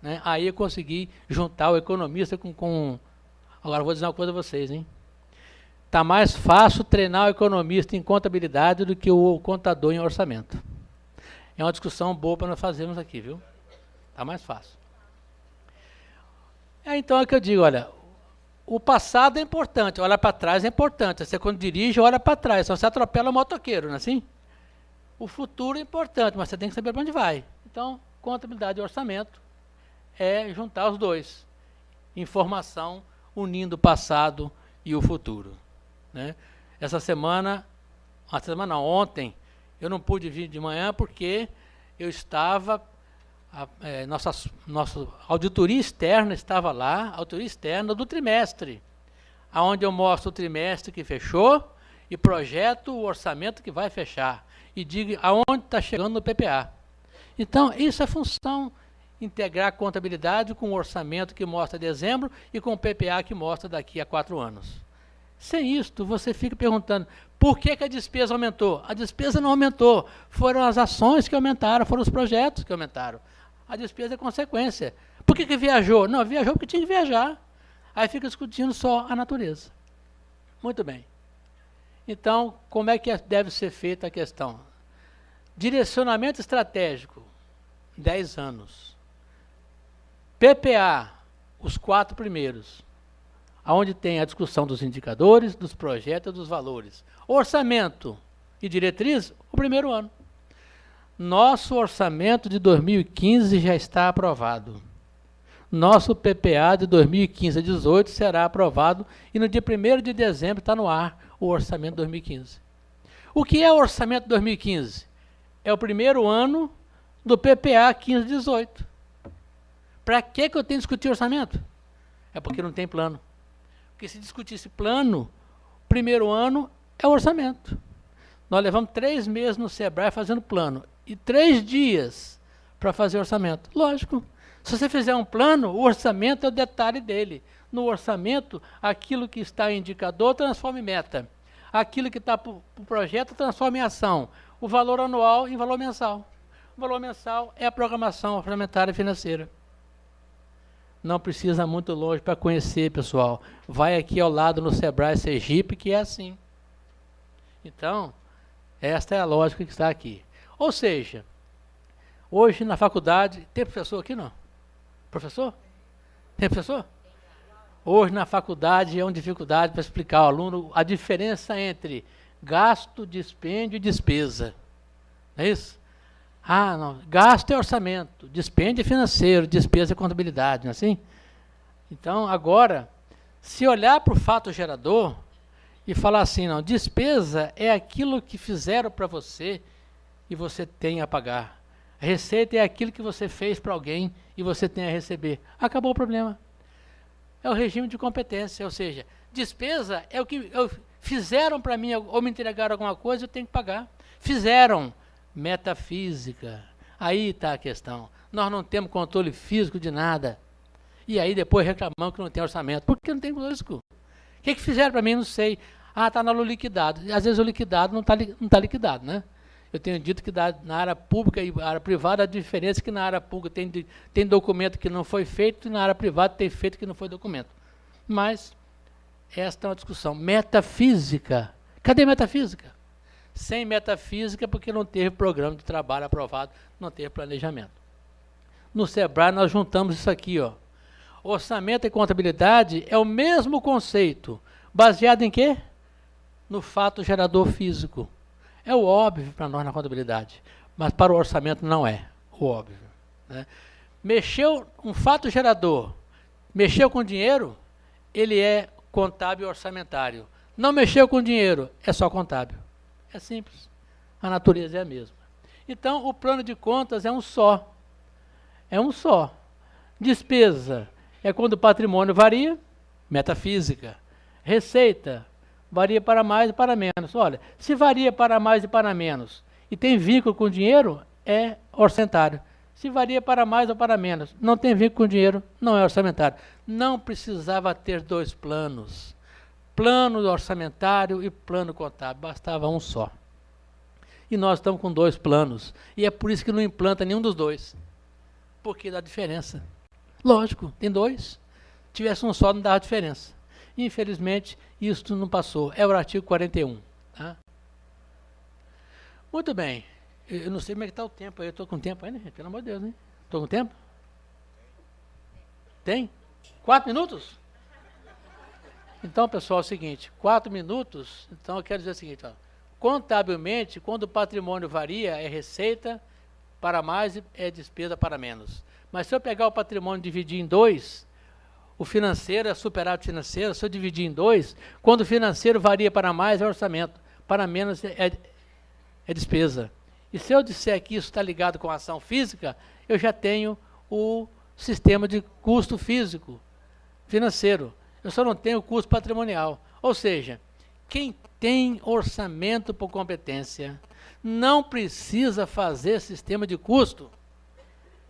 Né? Aí eu consegui juntar o economista com... Agora eu vou dizer uma coisa a vocês, hein? Está mais fácil treinar o economista em contabilidade do que o contador em orçamento. É uma discussão boa para nós fazermos aqui, viu? Está mais fácil. Então é o que eu digo, olha, o passado é importante, olhar para trás é importante. Você quando dirige, olha para trás, senão você atropela o motoqueiro, não é assim? O futuro é importante, mas você tem que saber para onde vai. Então, contabilidade e orçamento é juntar os dois. Informação unindo o passado e o futuro. Né? Ontem, eu não pude vir de manhã porque eu estava... nossa auditoria externa estava lá, auditoria externa do trimestre, onde eu mostro o trimestre que fechou e projeto o orçamento que vai fechar e digo aonde está chegando no PPA. Então, isso é função, integrar a contabilidade com o orçamento que mostra dezembro e com o PPA que mostra daqui a 4 anos. Sem isto, você fica perguntando, por que a despesa aumentou? A despesa não aumentou, foram as ações que aumentaram, foram os projetos que aumentaram. A despesa é consequência. Por que viajou? Não, viajou porque tinha que viajar. Aí fica discutindo só a natureza. Muito bem. Então, como é que deve ser feita a questão? Direcionamento estratégico, 10 anos. PPA, os 4 primeiros. Onde tem a discussão dos indicadores, dos projetos e dos valores. Orçamento e diretriz, o primeiro ano. Nosso orçamento de 2015 já está aprovado. Nosso PPA de 2015 a 2018 será aprovado e no dia 1º de dezembro está no ar o orçamento de 2015. O que é o orçamento de 2015? É o primeiro ano do PPA 15-18. Para que eu tenho que discutir orçamento? É porque não tem plano. Porque se discutisse plano, primeiro ano é o orçamento. Nós levamos 3 meses no Sebrae fazendo plano e 3 dias para fazer orçamento. Lógico, se você fizer um plano, o orçamento é o detalhe dele. No orçamento, aquilo que está em indicador transforma em meta. Aquilo que está para o projeto transforma em ação. O valor anual em valor mensal. O valor mensal é a programação orçamentária e financeira. Não precisa muito longe para conhecer, pessoal. Vai aqui ao lado no Sebrae Sergipe, que é assim. Então, Esta é a lógica que está aqui. Ou seja, hoje na faculdade, tem professor aqui não? Professor? Tem professor? Hoje na faculdade é uma dificuldade para explicar ao aluno a diferença entre gasto, dispêndio e despesa. Não é isso? Ah, não. Gasto é orçamento, dispêndio é financeiro, despesa é contabilidade, não é assim? Então, agora, se olhar para o fato gerador e falar assim, não, despesa é aquilo que fizeram para você e você tem a pagar. A receita é aquilo que você fez para alguém e você tem a receber. Acabou o problema. É o regime de competência, ou seja, despesa é o que fizeram para mim ou me entregaram alguma coisa, eu tenho que pagar. Fizeram. Metafísica. Aí está a questão. Nós não temos controle físico de nada. E aí depois reclamamos que não tem orçamento. Por que não tem físico? O que fizeram para mim? Não sei. Ah, está no liquidado. Às vezes o liquidado não está liquidado, né? Eu tenho dito que na área pública e área privada a diferença é que na área pública tem documento que não foi feito e na área privada tem feito que não foi documento. Mas esta é uma discussão. Metafísica. Cadê metafísica? Sem metafísica porque não teve programa de trabalho aprovado, não teve planejamento. No Sebrae nós juntamos isso aqui, ó. Orçamento e contabilidade é o mesmo conceito, baseado em quê? No fato gerador físico. É o óbvio para nós na contabilidade, mas para o orçamento não é o óbvio. Né? Mexeu um fato gerador, mexeu com dinheiro, ele é contábil e orçamentário. Não mexeu com dinheiro, é só contábil. É simples. A natureza é a mesma. Então, o plano de contas é um só. É um só. Despesa é quando o patrimônio varia, metafísica. Receita varia para mais e para menos. Olha, se varia para mais e para menos e tem vínculo com dinheiro, é orçamentário. Se varia para mais ou para menos, não tem vínculo com dinheiro, não é orçamentário. Não precisava ter dois planos. Plano orçamentário e plano contábil, bastava um só. E nós estamos com dois planos. E é por isso que não implanta nenhum dos dois. Porque dá diferença. Lógico, tem dois. Se tivesse um só, não dava diferença. Infelizmente, isso não passou. É o artigo 41. Tá? Muito bem. Eu não sei como é que está o tempo aí. Eu estou com tempo ainda, gente? Pelo amor de Deus, né? Estou com tempo? Tem? 4 minutos? Então, pessoal, é o seguinte, 4 minutos, então eu quero dizer o seguinte, ó, contabilmente, quando o patrimônio varia, é receita para mais e é despesa para menos. Mas se eu pegar o patrimônio e dividir em 2, o financeiro é superávit financeiro, se eu dividir em 2, quando o financeiro varia para mais é orçamento, para menos é despesa. E se eu disser que isso está ligado com a ação física, eu já tenho o sistema de custo físico, financeiro. Eu só não tenho custo patrimonial. Ou seja, quem tem orçamento por competência não precisa fazer sistema de custo.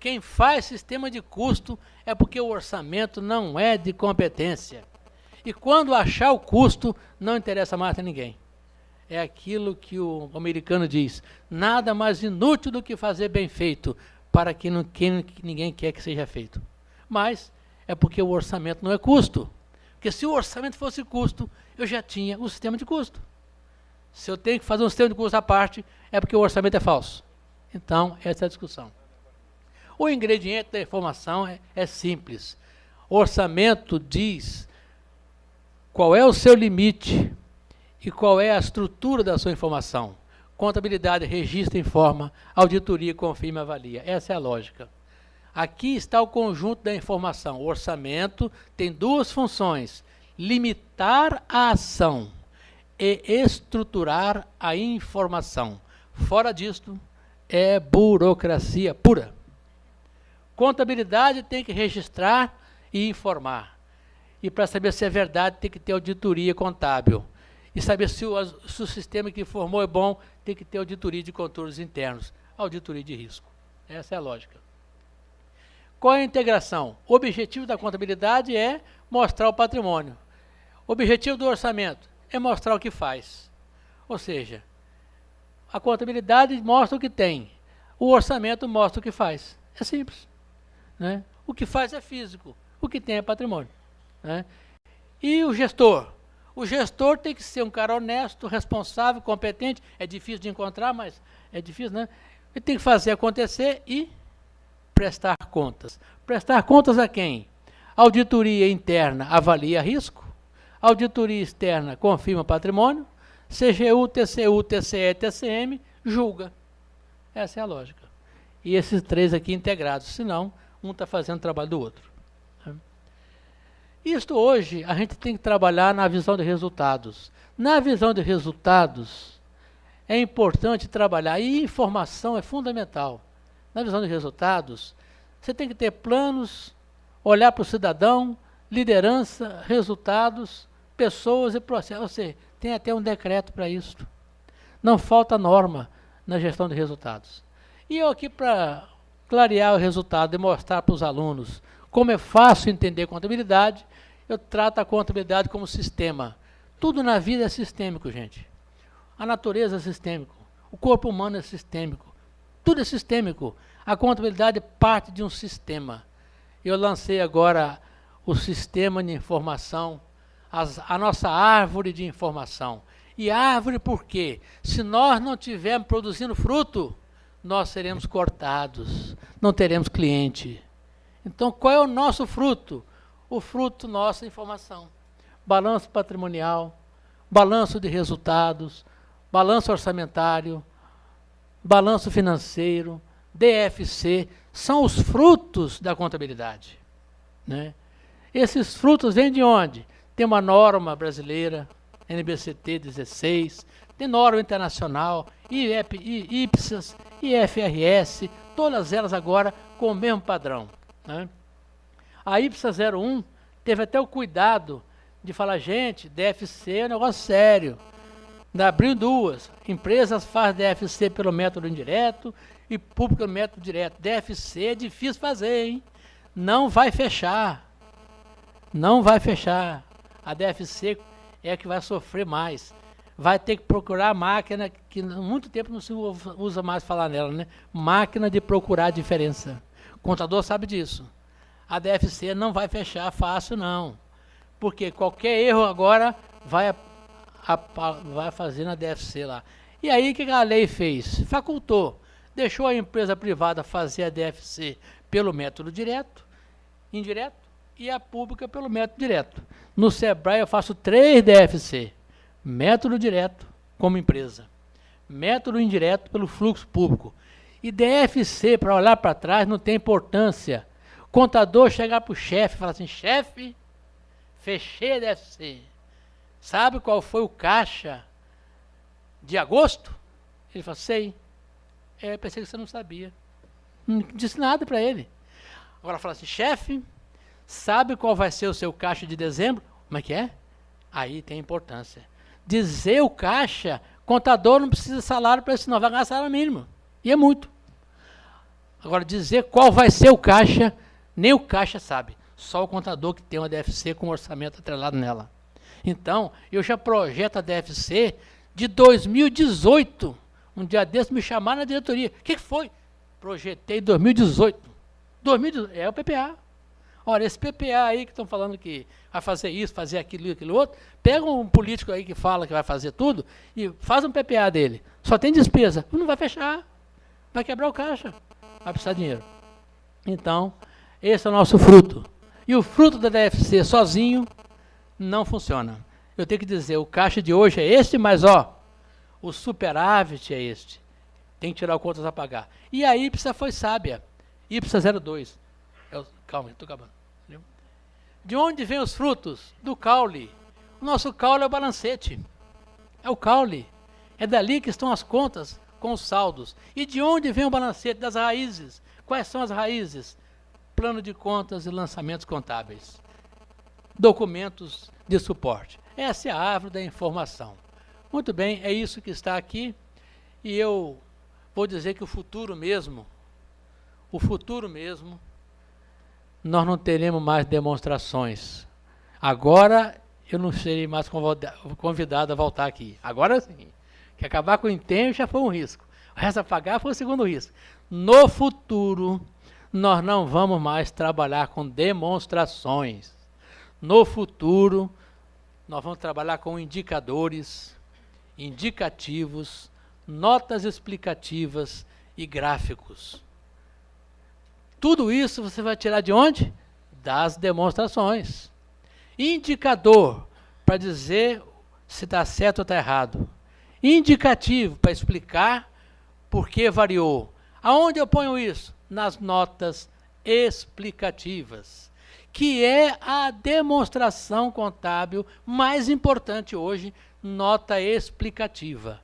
Quem faz sistema de custo é porque o orçamento não é de competência. E quando achar o custo, não interessa mais a ninguém. É aquilo que o americano diz, nada mais inútil do que fazer bem feito, para que ninguém quer que seja feito. Mas é porque o orçamento não é custo. Porque se o orçamento fosse custo, eu já tinha o sistema de custo. Se eu tenho que fazer um sistema de custo à parte, é porque o orçamento é falso. Então, essa é a discussão. O ingrediente da informação é simples. O orçamento diz qual é o seu limite e qual é a estrutura da sua informação. Contabilidade registra, informa, auditoria confirma e avalia. Essa é a lógica. Aqui está o conjunto da informação. O orçamento tem duas funções: limitar a ação e estruturar a informação. Fora disto, é burocracia pura. Contabilidade tem que registrar e informar. E para saber se é verdade, tem que ter auditoria contábil. E saber se o sistema que informou é bom, tem que ter auditoria de controles internos, auditoria de risco. Essa é a lógica. Qual é a integração? O objetivo da contabilidade é mostrar o patrimônio. O objetivo do orçamento é mostrar o que faz. Ou seja, a contabilidade mostra o que tem, o orçamento mostra o que faz. É simples. Né? O que faz é físico, o que tem é patrimônio. Né? E o gestor? O gestor tem que ser um cara honesto, responsável, competente. É difícil de encontrar, mas é difícil, né? Ele tem que fazer acontecer e prestar contas. Prestar contas a quem? Auditoria interna avalia risco, auditoria externa confirma patrimônio, CGU, TCU, TCE, TCM julga. Essa é a lógica. E esses três aqui integrados, senão um está fazendo o trabalho do outro. Isto hoje, a gente tem que trabalhar na visão de resultados. Na visão de resultados, é importante trabalhar, e informação é fundamental. Na visão de resultados, você tem que ter planos, olhar para o cidadão, liderança, resultados, pessoas e processos. Ou seja, tem até um decreto para isso. Não falta norma na gestão de resultados. E eu aqui, para clarear o resultado e mostrar para os alunos como é fácil entender contabilidade, eu trato a contabilidade como sistema. Tudo na vida é sistêmico, gente. A natureza é sistêmica, o corpo humano é sistêmico, tudo é sistêmico. A contabilidade parte de um sistema. Eu lancei agora o sistema de informação, a nossa árvore de informação. E árvore por quê? Se nós não estivermos produzindo fruto, nós seremos cortados, não teremos cliente. Então, qual é o nosso fruto? O fruto nosso é informação. Balanço patrimonial, balanço de resultados, balanço orçamentário, balanço financeiro, DFC, são os frutos da contabilidade. Né? Esses frutos vêm de onde? Tem uma norma brasileira, NBCT 16, tem norma internacional, IPSAS, IFRS, todas elas agora com o mesmo padrão. Né? A IPSAS 01 teve até o cuidado de falar, gente, DFC é um negócio sério. Abriu duas, empresas fazem DFC pelo método indireto e público pelo método direto. DFC é difícil fazer, hein? Não vai fechar. Não vai fechar. A DFC é a que vai sofrer mais. Vai ter que procurar a máquina, que há muito tempo não se usa mais falar nela, né? Máquina de procurar a diferença. O contador sabe disso. A DFC não vai fechar fácil, não. Porque qualquer erro agora vai fazer na DFC lá. E aí o que a lei fez? Facultou. Deixou a empresa privada fazer a DFC pelo método direto, indireto, e a pública pelo método direto. No Sebrae eu faço 3 DFC. Método direto como empresa. Método indireto pelo fluxo público. E DFC, para olhar para trás, não tem importância. Contador chegar para o chefe e falar assim, chefe, fechei a DFC. Sabe qual foi o caixa de agosto? Ele falou, sei. Eu pensei que você não sabia. Não disse nada para ele. Agora fala assim, chefe, sabe qual vai ser o seu caixa de dezembro? Como é que é? Aí tem importância. Dizer o caixa, contador não precisa de salário para isso, não vai ganhar salário mínimo. E é muito. Agora, dizer qual vai ser o caixa, nem o caixa sabe. Só o contador que tem uma DFC com orçamento atrelado nela. Então, eu já projeto a DFC de 2018. Um dia desse me chamaram na diretoria. O que foi? Projetei 2018. 2018. É o PPA. Olha, esse PPA aí que estão falando que vai fazer isso, fazer aquilo e aquilo outro, pega um político aí que fala que vai fazer tudo e faz um PPA dele. Só tem despesa. Não vai fechar. Vai quebrar o caixa. Vai precisar de dinheiro. Então, esse é o nosso fruto. E o fruto da DFC sozinho não funciona. Eu tenho que dizer, o caixa de hoje é este, mas ó, o superávit é este. Tem que tirar o contas a pagar. E a IPSA foi sábia. IPSA 02. Calma, estou acabando. Entendeu? De onde vem os frutos? Do caule. O nosso caule é o balancete. É o caule. É dali que estão as contas com os saldos. E de onde vem o balancete? Das raízes. Quais são as raízes? Plano de contas e lançamentos contábeis. Documentos de suporte. Essa é a árvore da informação. Muito bem, é isso que está aqui. E eu vou dizer que o futuro mesmo, nós não teremos mais demonstrações. Agora eu não serei mais convidado a voltar aqui. Agora sim. Que acabar com o empenho já foi um risco. O resto a pagar foi o segundo risco. No futuro, nós não vamos mais trabalhar com demonstrações. No futuro, nós vamos trabalhar com indicadores, indicativos, notas explicativas e gráficos. Tudo isso você vai tirar de onde? Das demonstrações. Indicador, para dizer se está certo ou está errado. Indicativo, para explicar por que variou. Aonde eu ponho isso? Nas notas explicativas, que é a demonstração contábil mais importante hoje, nota explicativa.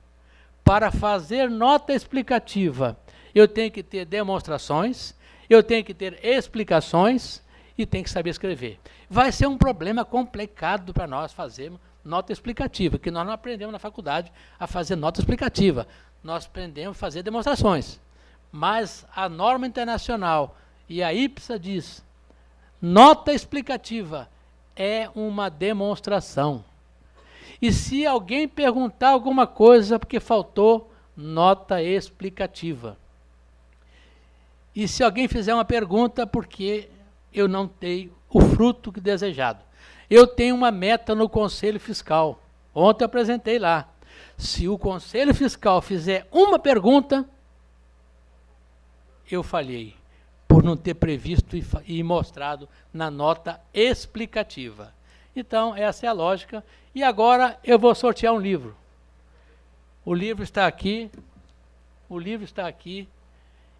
Para fazer nota explicativa, eu tenho que ter demonstrações, eu tenho que ter explicações e tenho que saber escrever. Vai ser um problema complicado para nós fazermos nota explicativa, que nós não aprendemos na faculdade a fazer nota explicativa. Nós aprendemos a fazer demonstrações. Mas a norma internacional e a IPSA diz, nota explicativa é uma demonstração. E se alguém perguntar alguma coisa porque faltou nota explicativa. E se alguém fizer uma pergunta porque eu não tenho o fruto que desejado. Eu tenho uma meta no Conselho Fiscal. Ontem eu apresentei lá. Se o Conselho Fiscal fizer uma pergunta, eu falhei, por não ter previsto e mostrado na nota explicativa. Então, essa é a lógica. E agora eu vou sortear um livro. O livro está aqui. O livro está aqui.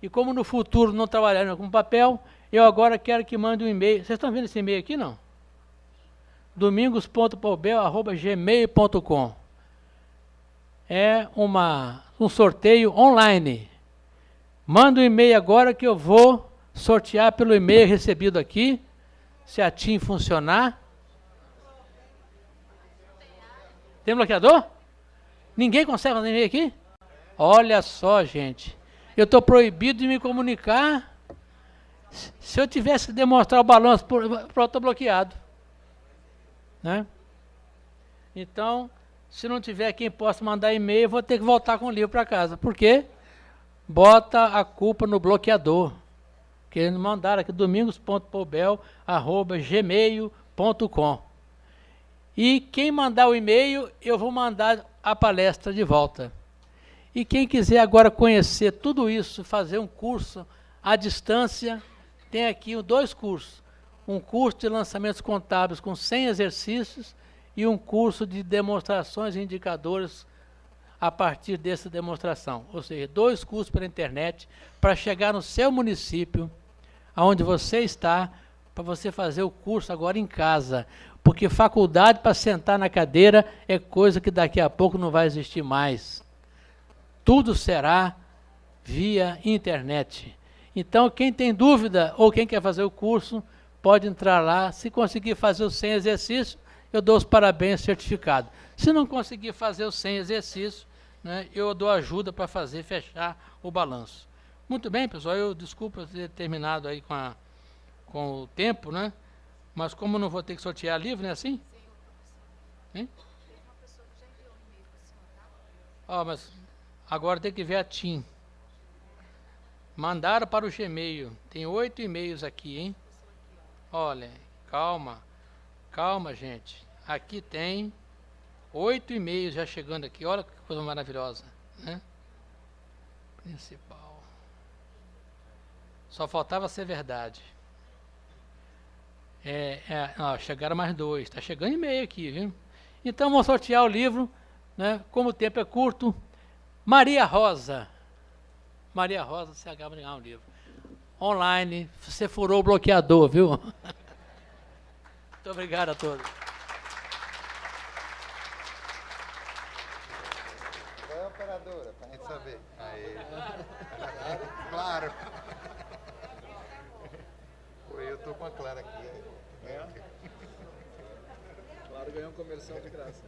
E como no futuro não trabalharemos com papel, eu agora quero que mande um e-mail. Vocês estão vendo esse e-mail aqui, não? domingos.poubel@gmail.com. É um sorteio online. Manda um e-mail agora que eu vou sortear pelo e-mail recebido aqui, se a TIM funcionar. Tem bloqueador? Ninguém consegue fazer e-mail aqui? Olha só, gente. Eu estou proibido de me comunicar. Se eu tivesse que demonstrar o balanço, pronto, estou bloqueado. Né? Então, se não tiver quem possa mandar e-mail, eu vou ter que voltar com o livro para casa. Por quê? Bota a culpa no bloqueador. Querendo mandar aqui domingos.poubel@gmail.com. E quem mandar o e-mail, eu vou mandar a palestra de volta. E quem quiser agora conhecer tudo isso, fazer um curso à distância, tem aqui 2 cursos. Um curso de lançamentos contábeis com 100 exercícios e um curso de demonstrações e indicadores a partir dessa demonstração. Ou seja, 2 cursos pela internet para chegar no seu município, aonde você está, para você fazer o curso agora em casa. Porque faculdade para sentar na cadeira é coisa que daqui a pouco não vai existir mais. Tudo será via internet. Então, quem tem dúvida ou quem quer fazer o curso, pode entrar lá. Se conseguir fazer os 100 exercícios, eu dou os parabéns certificado. Se não conseguir fazer os 100 exercícios, né, eu dou ajuda para fechar o balanço. Muito bem, pessoal, eu desculpa ter terminado aí com o tempo, né? Mas como eu não vou ter que sortear livro, não é assim? Hein? Mas agora tem que ver a TIM. Mandaram para o Gmail. Tem 8 e-mails aqui, hein? Olha, calma, gente. Aqui tem 8 e-mails já chegando aqui. Olha que coisa maravilhosa, né? Principal. Só faltava ser verdade. Chegaram mais 2. Está chegando e-mail aqui, viu? Então vamos sortear o livro, né? Como o tempo é curto. Maria Rosa, você acaba de ganhar um livro. Online, você furou o bloqueador, viu? Muito obrigado a todos. Qual é a operadora, para a gente saber? Aí. Claro. Eu estou com a Clara aqui. Claro, ganhou um comercial de graça.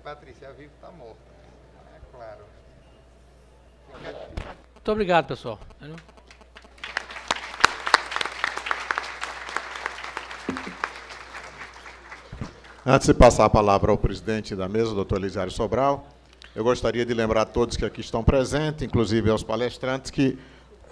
Patrícia, a Vivo está morta. É claro. Muito obrigado, pessoal. Antes de passar a palavra ao presidente da mesa, doutor Elisiário Sobral, eu gostaria de lembrar a todos que aqui estão presentes, inclusive aos palestrantes, que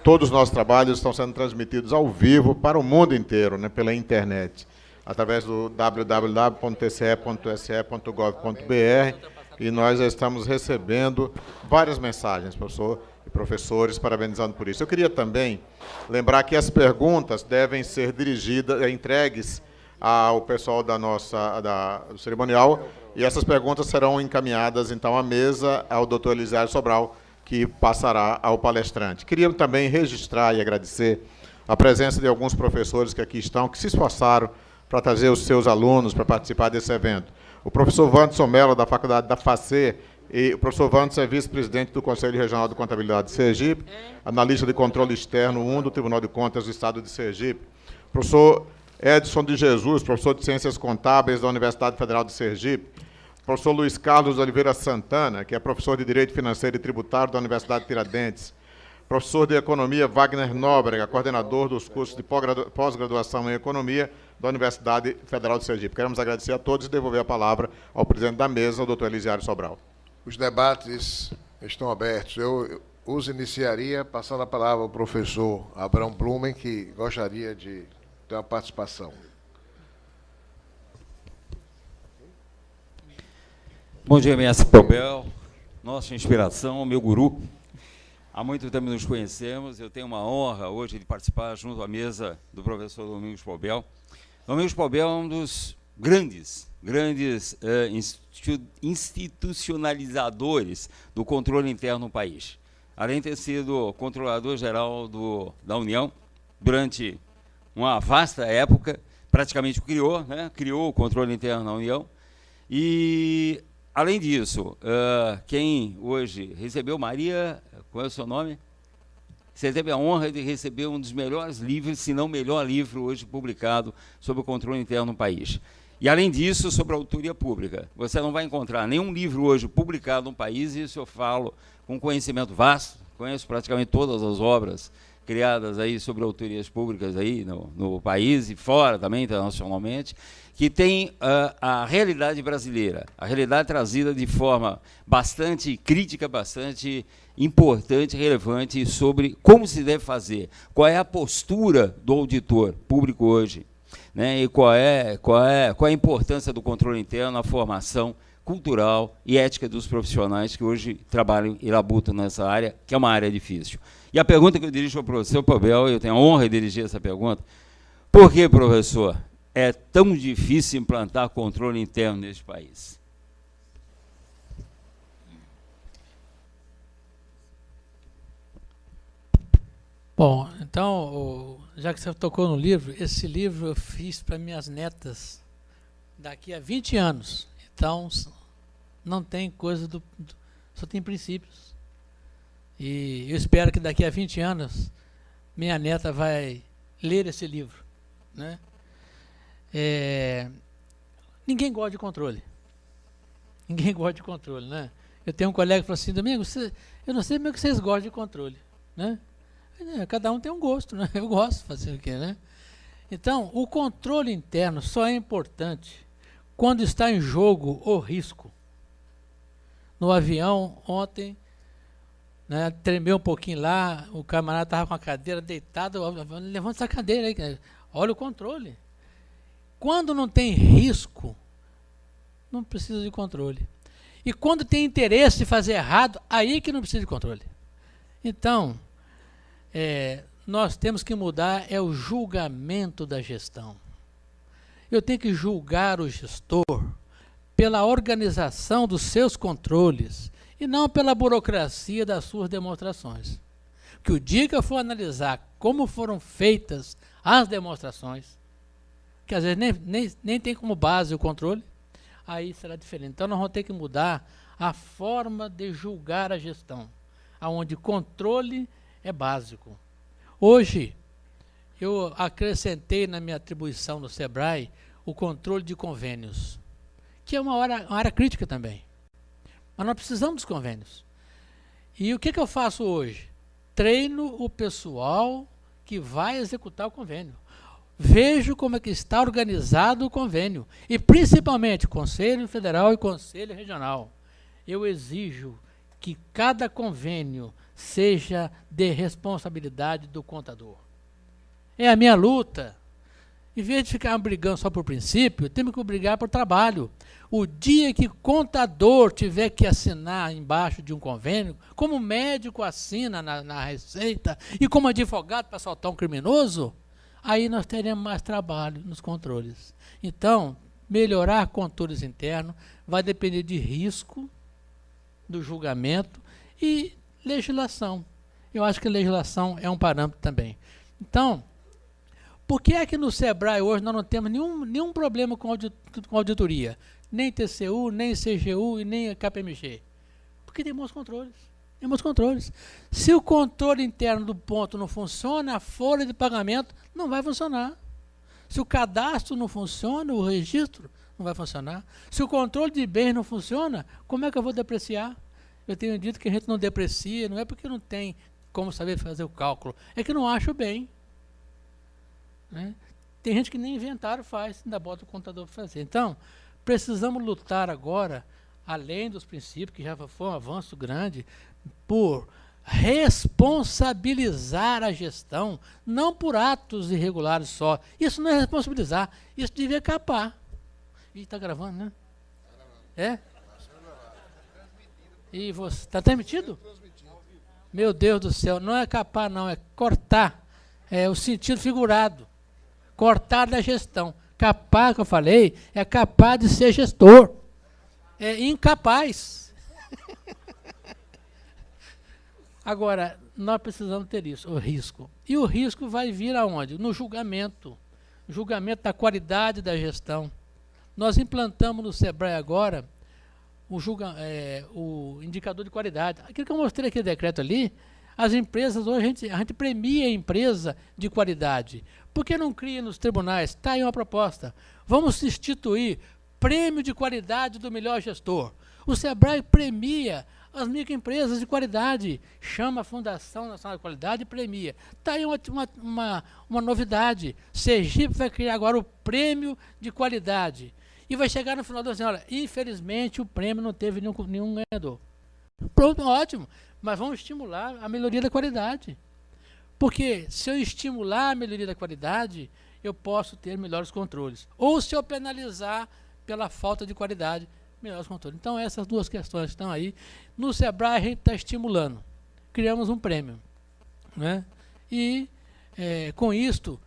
todos os nossos trabalhos estão sendo transmitidos ao vivo para o mundo inteiro, né, pela internet, através do www.tce.se.gov.br, e nós já estamos recebendo várias mensagens, professor e professores, parabenizando por isso. Eu queria também lembrar que as perguntas devem ser entregues ao pessoal do cerimonial, e essas perguntas serão encaminhadas, então, à mesa, ao doutor Elisiário Sobral, que passará ao palestrante. Queria também registrar e agradecer a presença de alguns professores que aqui estão, que se esforçaram para trazer os seus alunos para participar desse evento. O professor Wanderson Mello, da Faculdade da FACE, e o professor Wanderson é vice-presidente do Conselho Regional de Contabilidade de Sergipe, analista de controle externo 1 do Tribunal de Contas do Estado de Sergipe. O professor Edson de Jesus, professor de Ciências Contábeis da Universidade Federal de Sergipe. O professor Luiz Carlos Oliveira Santana, que é professor de Direito Financeiro e Tributário da Universidade Tiradentes. Professor de Economia Wagner Nóbrega, coordenador dos cursos de pós-graduação em Economia da Universidade Federal de Sergipe. Queremos agradecer a todos e devolver a palavra ao presidente da mesa, o doutor Elisiário Sobral. Os debates estão abertos. Eu os iniciaria passando a palavra ao professor Abrão Blumen, que gostaria de ter uma participação. Bom dia, mestre Pobel, nossa inspiração, meu guru. Há muito tempo nos conhecemos, eu tenho uma honra hoje de participar junto à mesa do professor Domingos Pobel. Domingos Pobel é um dos grandes institucionalizadores do controle interno no país. Além de ter sido controlador-geral da União durante uma vasta época, praticamente criou o controle interno na União. E, além disso, quem hoje recebeu, Maria, qual é o seu nome? Você teve a honra de receber um dos melhores livros, se não o melhor livro hoje publicado sobre o controle interno no país. E, além disso, sobre a autoria pública. Você não vai encontrar nenhum livro hoje publicado no país, e isso eu falo com conhecimento vasto, conheço praticamente todas as obras criadas aí sobre autorias públicas aí no país e fora também, internacionalmente, que tem a realidade brasileira, a realidade trazida de forma bastante crítica, bastante importante, relevante, sobre como se deve fazer, qual é a postura do auditor público hoje, né, e qual é a importância do controle interno na formação cultural e ética dos profissionais que hoje trabalham e labutam nessa área, que é uma área difícil. E a pergunta que eu dirijo ao professor Pobel, eu tenho a honra de dirigir essa pergunta: por que, professor, é tão difícil implantar controle interno neste país? Bom, então, já que você tocou no livro, esse livro eu fiz para minhas netas daqui a 20 anos. Então, não tem coisa só tem princípios. E eu espero que daqui a 20 anos minha neta vai ler esse livro, né? Ninguém gosta de controle. Ninguém gosta de controle, né? Eu tenho um colega que falou assim: Domingo, eu não sei como é que vocês gostam de controle, né? Cada um tem um gosto, né? Eu gosto de fazer o quê, né? Então, o controle interno só é importante quando está em jogo o risco. No avião, ontem, né, tremeu um pouquinho lá, o camarada estava com a cadeira deitado, levanta essa cadeira aí, olha o controle. Quando não tem risco, não precisa de controle. E quando tem interesse de fazer errado, aí que não precisa de controle. Então, nós temos que mudar o julgamento da gestão. Eu tenho que julgar o gestor pela organização dos seus controles e não pela burocracia das suas demonstrações. Que o dia que eu for analisar como foram feitas as demonstrações, que às vezes nem tem como base o controle, aí será diferente. Então nós vamos ter que mudar a forma de julgar a gestão, onde controle é básico. Hoje, eu acrescentei na minha atribuição no SEBRAE o controle de convênios, que é uma área crítica também. Mas nós precisamos dos convênios. E o que eu faço hoje? Treino o pessoal que vai executar o convênio. Vejo como é que está organizado o convênio. E principalmente Conselho Federal e Conselho Regional. Eu exijo que cada convênio seja de responsabilidade do contador. É a minha luta. Em vez de ficar brigando só por princípio, temos que brigar por trabalho. O dia que contador tiver que assinar embaixo de um convênio, como médico assina na receita e como advogado para soltar um criminoso, aí nós teremos mais trabalho nos controles. Então, melhorar controles internos vai depender de risco, do julgamento e legislação. Eu acho que legislação é um parâmetro também. Então, por que é que no SEBRAE hoje nós não temos nenhum problema com auditoria? Nem TCU, nem CGU e nem KPMG. Porque tem bons controles. Tem bons controles. Se o controle interno do ponto não funciona, a folha de pagamento não vai funcionar. Se o cadastro não funciona, o registro não vai funcionar. Se o controle de bens não funciona, como é que eu vou depreciar? Eu tenho dito que a gente não deprecia, não é porque não tem como saber fazer o cálculo, é que não acha o bem. Né? Tem gente que nem inventário faz, ainda bota o contador para fazer. Então, precisamos lutar agora, além dos princípios, que já foi um avanço grande, por responsabilizar a gestão, não por atos irregulares só. Isso não é responsabilizar, isso devia capar. Ih, está gravando, né? É? E você está transmitido? Meu Deus do céu, não é capar não, é cortar. É o sentido figurado. Cortar da gestão. Capaz, que eu falei, é capaz de ser gestor. É incapaz. Agora, nós precisamos ter isso, o risco. E o risco vai vir aonde? No julgamento. Julgamento da qualidade da gestão. Nós implantamos no SEBRAE agora o indicador de qualidade. Aquilo que eu mostrei aqui no decreto ali, as empresas, hoje a gente premia a empresa de qualidade. Por que não cria nos tribunais? Está aí uma proposta. Vamos instituir prêmio de qualidade do melhor gestor. O SEBRAE premia as microempresas de qualidade, chama a Fundação Nacional de Qualidade e premia. Está aí uma novidade. Sergipe vai criar agora o prêmio de qualidade. E vai chegar no final do ano, olha, infelizmente o prêmio não teve nenhum ganhador. Pronto, ótimo. Mas vamos estimular a melhoria da qualidade. Porque se eu estimular a melhoria da qualidade, eu posso ter melhores controles. Ou se eu penalizar pela falta de qualidade, melhores controles. Então, essas duas questões estão aí. No SEBRAE, a gente está estimulando. Criamos um prêmio. Né? E, com isto,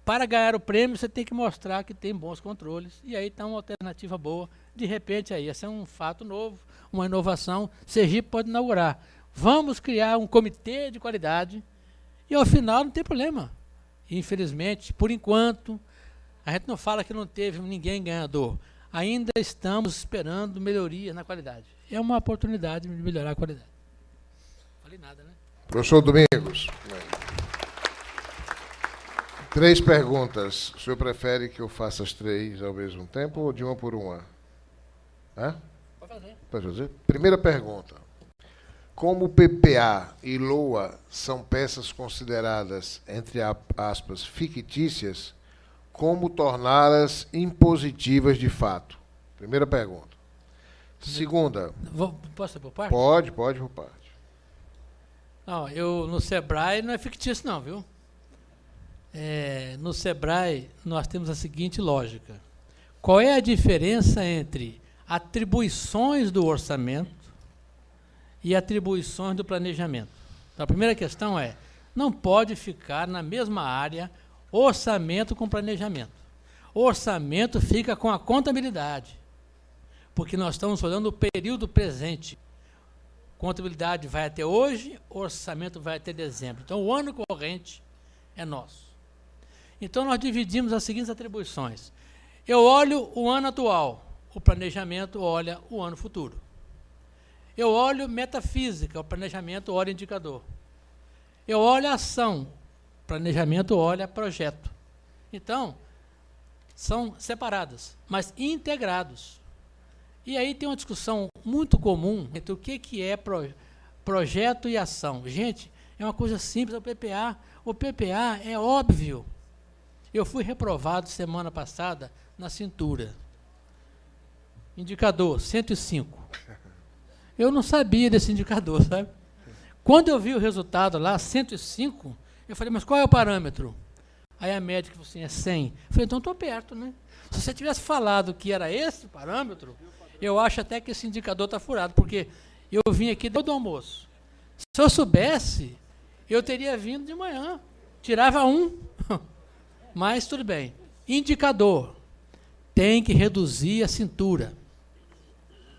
para ganhar o prêmio, você tem que mostrar que tem bons controles. E aí está uma alternativa boa. De repente, aí, esse é um fato novo, uma inovação. Sergipe pode inaugurar. Vamos criar um comitê de qualidade e, ao final, não tem problema. Infelizmente, por enquanto, a gente não fala que não teve ninguém ganhador. Ainda estamos esperando melhoria na qualidade. É uma oportunidade de melhorar a qualidade. Não falei nada, né? Professor Domingos. 3 perguntas. O senhor prefere que eu faça as 3 ao mesmo tempo ou de uma por uma? Pode fazer. Pode fazer? Primeira pergunta. Como PPA e LOA são peças consideradas, entre aspas, fictícias, como torná-las impositivas de fato? Primeira pergunta. Segunda. Posso ir por parte? Pode por parte. Não, no SEBRAE não é fictício não, viu? No SEBRAE nós temos a seguinte lógica. Qual é a diferença entre atribuições do orçamento e atribuições do planejamento? Então, a primeira questão não pode ficar na mesma área orçamento com planejamento. O orçamento fica com a contabilidade, porque nós estamos olhando o período presente. Contabilidade vai até hoje, orçamento vai até dezembro. Então, o ano corrente é nosso. Então, nós dividimos as seguintes atribuições. Eu olho o ano atual, o planejamento olha o ano futuro. Eu olho metafísica, o planejamento olha indicador. Eu olho a ação, o planejamento olha projeto. Então, são separadas, mas integrados. E aí tem uma discussão muito comum entre o que é projeto e ação. Gente, é uma coisa simples, o PPA. O PPA é óbvio. Eu fui reprovado semana passada na cintura. Indicador, 105. Eu não sabia desse indicador, sabe? Quando eu vi o resultado lá, 105, eu falei, mas qual é o parâmetro? Aí a médica falou assim, é 100. Eu falei, então estou perto, né? Se você tivesse falado que era esse o parâmetro, eu acho até que esse indicador está furado, porque eu vim aqui depois do almoço. Se eu soubesse, eu teria vindo de manhã, tirava 1. Mas tudo bem. Indicador, tem que reduzir a cintura.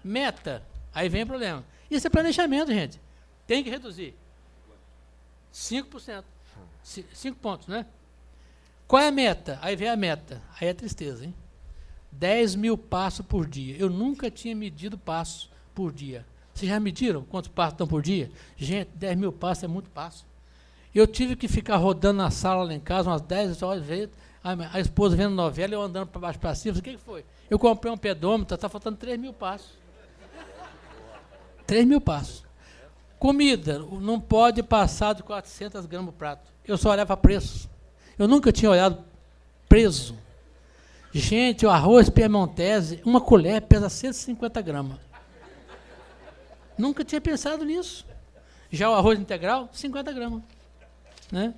Meta, aí vem o problema. Isso é planejamento, gente. Tem que reduzir. 5%. 5 pontos, né? Qual é a meta? Aí vem a meta. Aí é tristeza, hein? 10 mil passos por dia. Eu nunca tinha medido passos por dia. Vocês já mediram quantos passos estão por dia? Gente, 10 mil passos é muito passo. Eu tive que ficar rodando na sala lá em casa umas 10 horas, vezes, a esposa vendo novela, eu andando para baixo para cima. O que foi? Eu comprei um pedômetro, está faltando 3 mil passos. 3 mil passos. Comida, não pode passar de 400 gramas o prato. Eu só olhava preço. Eu nunca tinha olhado preço. Gente, o arroz piemontese, uma colher pesa 150 gramas. Nunca tinha pensado nisso. Já o arroz integral, 50 gramas. Né?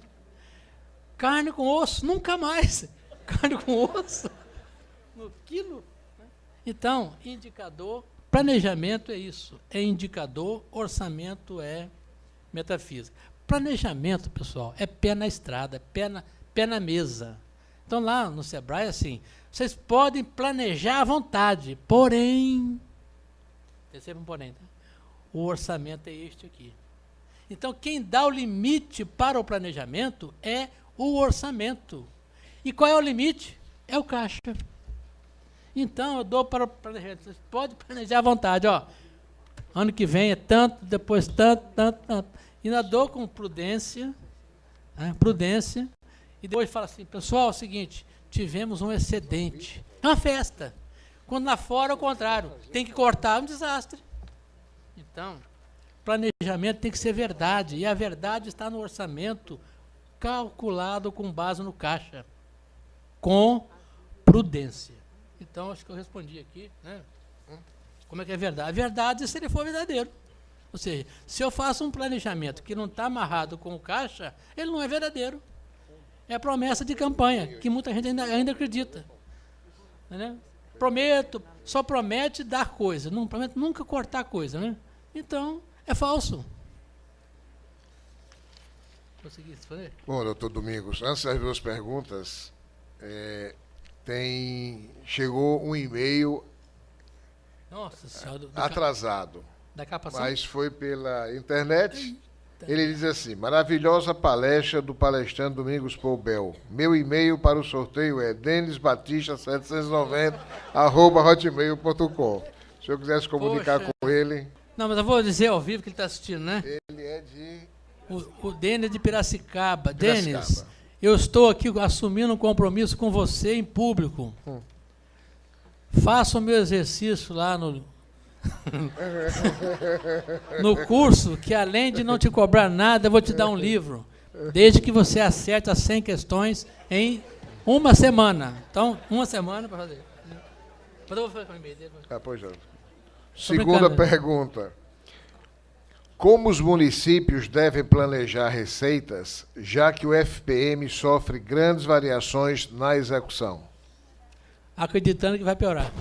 Carne com osso, nunca mais. Carne com osso, no quilo. Né? Então, indicador, planejamento é isso. É indicador, orçamento é metafísica. Planejamento, pessoal, é pé na estrada, pé na mesa. Então, lá no Sebrae, assim, vocês podem planejar à vontade, porém, tem sempre um porém, tá? O orçamento é este aqui. Então, quem dá o limite para o planejamento é o orçamento. E qual é o limite? É o caixa. Então, eu dou para o planejamento. Vocês podem planejar à vontade. Ó, ano que vem é tanto, depois tanto. E ainda dou com prudência, né, prudência, e depois fala assim, pessoal, é o seguinte, tivemos um excedente. É uma festa. Quando lá fora, é o contrário. Tem que cortar, é um desastre. Então, planejamento tem que ser verdade, e a verdade está no orçamento calculado com base no caixa, com prudência. Então, acho que eu respondi aqui, né? Como é que é verdade? A verdade é se ele for verdadeiro. Ou seja, se eu faço um planejamento que não está amarrado com o caixa, ele não é verdadeiro. É a promessa de campanha, que muita gente ainda acredita. Né? Só promete dar coisa, não promete nunca cortar coisa, né? Então, é falso. Consegui responder? Bom, doutor Domingos, antes das duas perguntas, chegou um e-mail Nossa Senhora, atrasado, da capacidade. mas foi pela internet. Ele diz assim, maravilhosa palestra do palestrante Domingos Poubel. Meu e-mail para o sorteio é denisbatista790@hotmail.com. Se eu quiser se comunicar com ele... Não, mas eu vou dizer ao vivo que ele está assistindo, né? Ele é de... O Denis de Piracicaba. Denis, eu estou aqui assumindo um compromisso com você em público. Faça o meu exercício lá no curso, que além de não te cobrar nada, eu vou te dar um livro. Desde que você acerte as 100 questões em uma semana. Então, uma semana para fazer. Mas eu vou fazer com o e-mail dele. Pois é. Segunda pergunta. Como os municípios devem planejar receitas, já que o FPM sofre grandes variações na execução? Acreditando que vai piorar.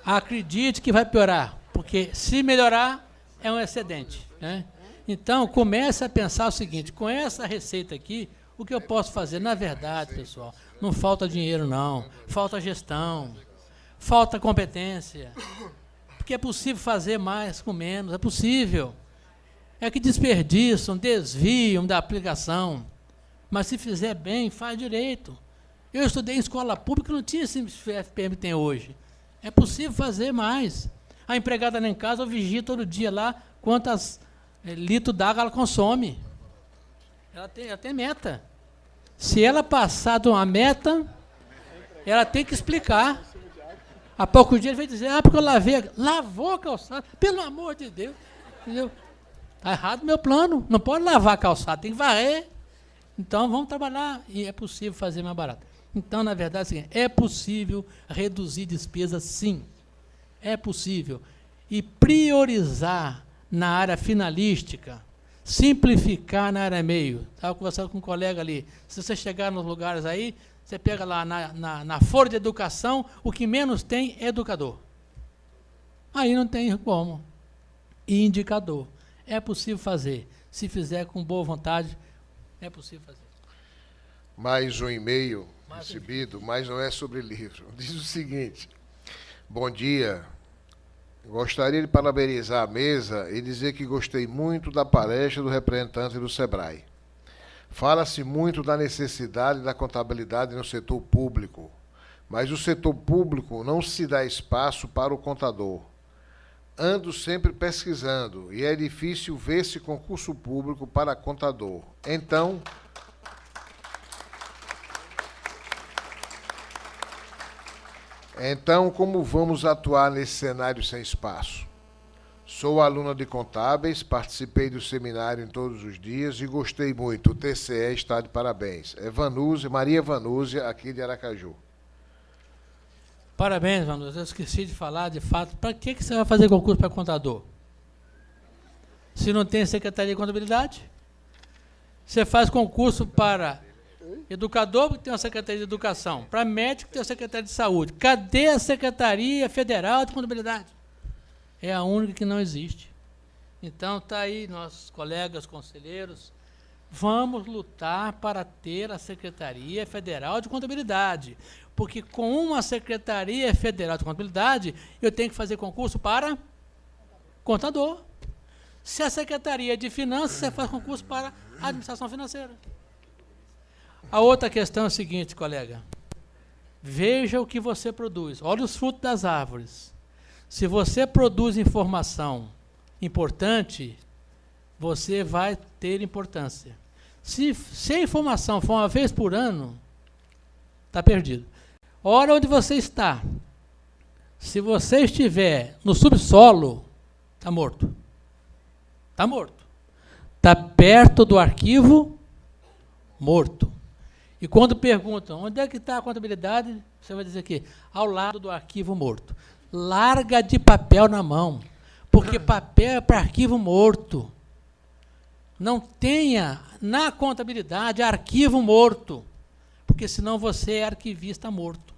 Acredite que vai piorar, porque se melhorar, é um excedente. Né? Então, comece a pensar o seguinte, com essa receita aqui, o que eu posso fazer? Na verdade, pessoal, não falta dinheiro, não. Falta gestão, falta competência. Porque é possível fazer mais com menos, é possível. É que desperdiçam, desviam da aplicação. Mas se fizer bem, faz direito. Eu estudei em escola pública, não tinha esse FPM que tem hoje. É possível fazer mais. A empregada lá em casa, eu vigio todo dia lá quantos litros d'água ela consome. Ela tem meta. Se ela passar de uma meta, ela tem que explicar. Há pouco dia ele veio dizer, porque eu lavou a calçada, pelo amor de Deus. Entendeu? Está errado o meu plano. Não pode lavar a calçada, tem que varrer. Então vamos trabalhar e é possível fazer mais barato. Então, na verdade, é possível reduzir despesas, sim. É possível. E priorizar na área finalística, simplificar na área meio. Estava conversando com um colega ali. Se você chegar nos lugares aí, você pega lá na folha de educação, o que menos tem é educador. Aí não tem como. E indicador. É possível fazer. Se fizer com boa vontade, é possível fazer. Mais um e-mail recebido, mas não é sobre livro. Diz o seguinte: bom dia. Gostaria de parabenizar a mesa e dizer que gostei muito da palestra do representante do SEBRAE. Fala-se muito da necessidade da contabilidade no setor público, mas o setor público não se dá espaço para o contador. Ando sempre pesquisando e é difícil ver-se concurso público para contador. Então, como vamos atuar nesse cenário sem espaço? Sou aluna de contábeis, participei do seminário em todos os dias e gostei muito. O TCE está de parabéns. Maria Vanúzia, aqui de Aracaju. Parabéns, Vanúzia. Eu esqueci de falar, de fato, para que você vai fazer concurso para contador? Se não tem Secretaria de Contabilidade? Você faz concurso para educador, que tem uma Secretaria de Educação. Para médico, tem uma Secretaria de Saúde. Cadê a Secretaria Federal de Contabilidade? É a única que não existe. Então, está aí, nossos colegas conselheiros, vamos lutar para ter a Secretaria Federal de Contabilidade. Porque com uma Secretaria Federal de Contabilidade, eu tenho que fazer concurso para contador. Se a Secretaria de Finanças, você faz concurso para Administração Financeira. A outra questão é a seguinte, colega. Veja o que você produz. Olha os frutos das árvores. Se você produz informação importante, você vai ter importância. Se a informação for uma vez por ano, está perdido. Olha onde você está. Se você estiver no subsolo, está morto. Está morto. Está perto do arquivo, morto. E quando perguntam, onde é que está a contabilidade? Você vai dizer aqui, ao lado do arquivo morto. Larga de papel na mão, porque papel é para arquivo morto. Não tenha na contabilidade arquivo morto, porque senão você é arquivista morto.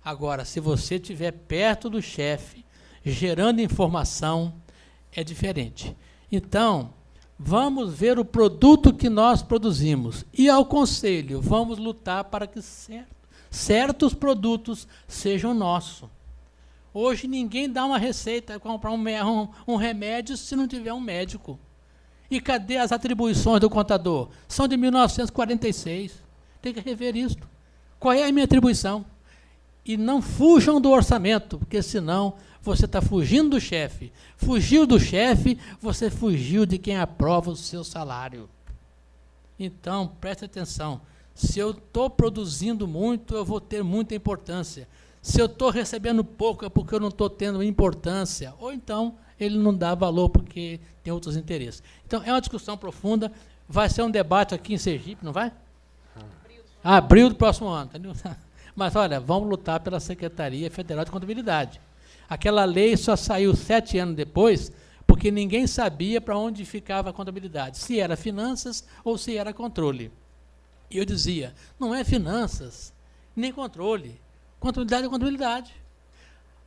Agora, se você estiver perto do chefe, gerando informação, é diferente. Então, vamos ver o produto que nós produzimos. E ao conselho, vamos lutar para que certos produtos sejam nossos. Hoje ninguém dá uma receita, comprar um remédio se não tiver um médico. E cadê as atribuições do contador? São de 1946. Tem que rever isso. Qual é a minha atribuição? E não fujam do orçamento, porque senão você está fugindo do chefe. Fugiu do chefe, você fugiu de quem aprova o seu salário. Então, preste atenção. Se eu estou produzindo muito, eu vou ter muita importância. Se eu estou recebendo pouco, é porque eu não estou tendo importância. Ou então, ele não dá valor porque tem outros interesses. Então, é uma discussão profunda. Vai ser um debate aqui em Sergipe, não vai? Abril do próximo ano. Entendeu? Mas, olha, vamos lutar pela Secretaria Federal de Contabilidade. Aquela lei só saiu 7 anos depois, porque ninguém sabia para onde ficava a contabilidade, se era finanças ou se era controle. E eu dizia, não é finanças, nem controle. Contabilidade é contabilidade.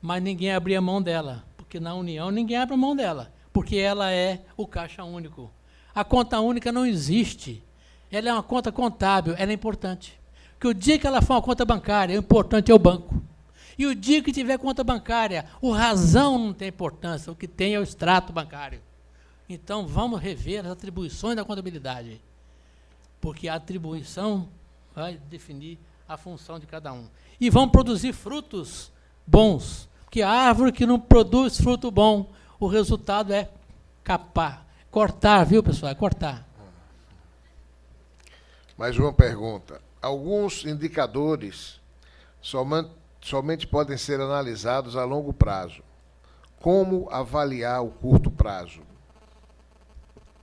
Mas ninguém abria mão dela, porque na União ninguém abre a mão dela, porque ela é o caixa único. A conta única não existe. Ela é uma conta contábil, ela é importante. Porque o dia que ela for uma conta bancária, o importante é o banco. E o dia que tiver conta bancária, o razão não tem importância, o que tem é o extrato bancário. Então, vamos rever as atribuições da contabilidade, porque a atribuição vai definir a função de cada um. E vamos produzir frutos bons, porque a árvore que não produz fruto bom, o resultado é capar, cortar, viu, pessoal? É cortar. Mais uma pergunta. Alguns indicadores somente podem ser analisados a longo prazo. Como avaliar o curto prazo?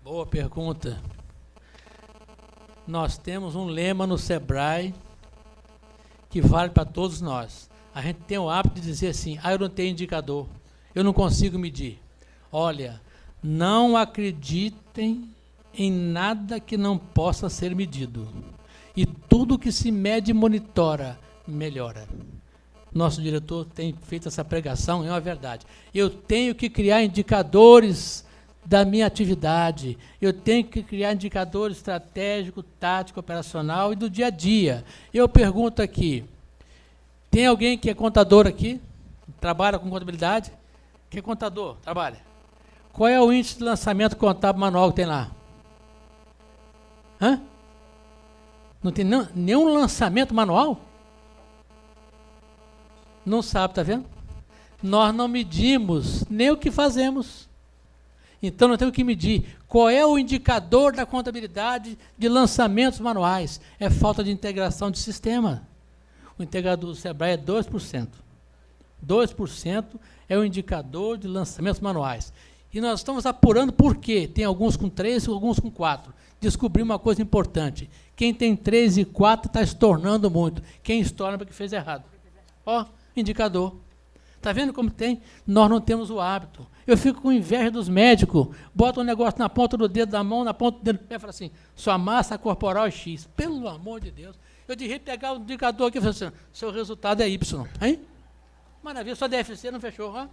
Boa pergunta. Nós temos um lema no SEBRAE que vale para todos nós. A gente tem o hábito de dizer assim, eu não tenho indicador, eu não consigo medir. Olha, Não acreditem em nada que não possa ser medido. E tudo que se mede e monitora, melhora. Nosso diretor tem feito essa pregação, é uma verdade. Eu tenho que criar indicadores da minha atividade, eu tenho que criar indicadores estratégico, tático, operacional e do dia a dia. Eu pergunto aqui, tem alguém que é contador aqui? Trabalha com contabilidade? Que é contador? Trabalha. Qual é o índice de lançamento contábil manual que tem lá? Hã? Não tem nenhum lançamento manual? Não sabe, está vendo? Nós não medimos nem o que fazemos. Então, nós temos que medir qual é o indicador da contabilidade de lançamentos manuais. É falta de integração de sistema. O indicador do Sebrae é 2%. 2% é o indicador de lançamentos manuais. E nós estamos apurando por quê? Tem alguns com 3, alguns com 4. Descobri uma coisa importante. Quem tem 3 e 4 está se tornando muito. Quem estoura porque fez errado. Ó, indicador. Está vendo como tem? Nós não temos o hábito. Eu fico com inveja dos médicos. Bota um negócio na ponta do dedo da mão, na ponta do dedo do pé, e fala assim, sua massa corporal é X. Pelo amor de Deus. Eu devia pegar o indicador aqui e falar assim, seu resultado é Y. Hein? Maravilha, só DFC não fechou. Ó.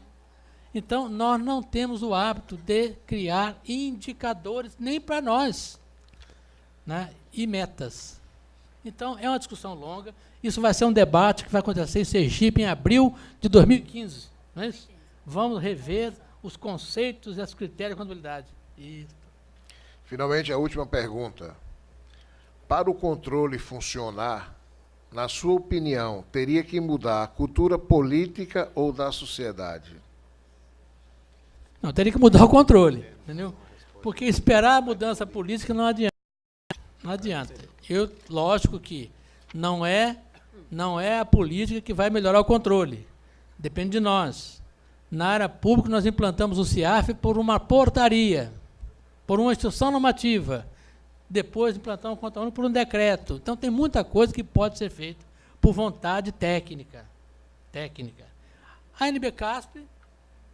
Então, nós não temos o hábito de criar indicadores, nem para nós, né? E metas. Então, é uma discussão longa. Isso vai ser um debate que vai acontecer em Sergipe em abril de 2015. Não é isso? Vamos rever os conceitos e os critérios de contabilidade. Isso. Finalmente, a última pergunta. Para o controle funcionar, na sua opinião, teria que mudar a cultura política ou da sociedade? Não, teria que mudar o controle, entendeu? Porque esperar a mudança política não adianta. Não adianta. Lógico que não é a política que vai melhorar o controle. Depende de nós. Na área pública, nós implantamos o CIAF por uma portaria, por uma instrução normativa. Depois implantamos o Conta Única por um decreto. Então, tem muita coisa que pode ser feita por vontade técnica. A NBCasp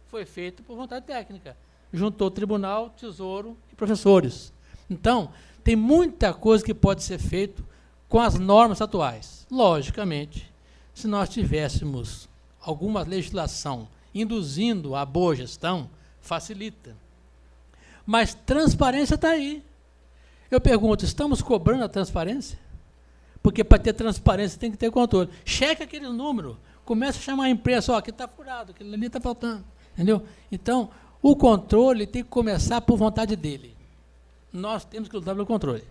foi feita por vontade técnica. Juntou tribunal, tesouro e professores. Então, tem muita coisa que pode ser feito com as normas atuais. Logicamente, se nós tivéssemos alguma legislação induzindo a boa gestão, facilita. Mas transparência está aí. Eu pergunto, estamos cobrando a transparência? Porque para ter transparência tem que ter controle. Cheque aquele número, começa a chamar a imprensa, ó, aqui está furado, aquilo ali está faltando. Entendeu? Então, o controle tem que começar por vontade dele. Nós temos que lutar pelo controle.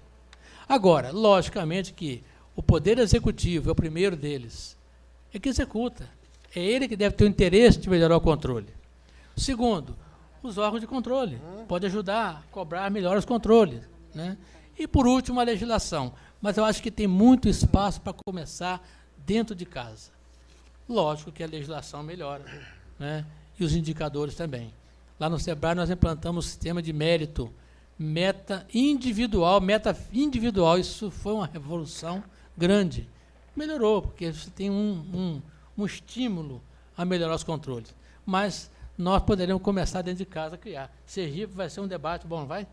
Agora, logicamente que o Poder Executivo é o primeiro deles, é que executa. É ele que deve ter o interesse de melhorar o controle. Segundo, os órgãos de controle. Pode ajudar a cobrar melhor os controles. Né? E, por último, a legislação. Mas eu acho que tem muito espaço para começar dentro de casa. Lógico que a legislação melhora, né? E os indicadores também. Lá no Sebrae nós implantamos um sistema de mérito, meta individual, isso foi uma revolução grande. Melhorou, porque você tem um estímulo a melhorar os controles. Mas nós poderemos começar dentro de casa a criar. Sergipe vai ser um debate bom, não vai?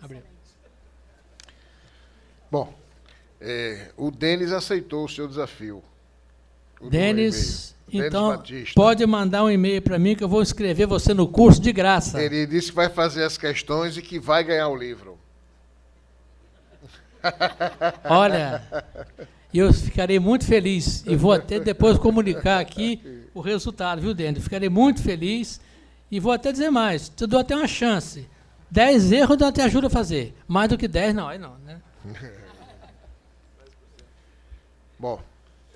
Abriu. Bom, o Denis aceitou o seu desafio. Denis, então, Batista. pode mandar um e-mail para mim que eu vou inscrever você no curso de graça. Ele disse que vai fazer as questões e que vai ganhar o livro. Olha, eu ficarei muito feliz e vou até depois comunicar aqui o resultado, viu, Denis? Ficarei muito feliz e vou até dizer mais, te dou até uma chance. 10 erros eu te ajudo a fazer. Mais do que 10, não, aí não, né? Bom,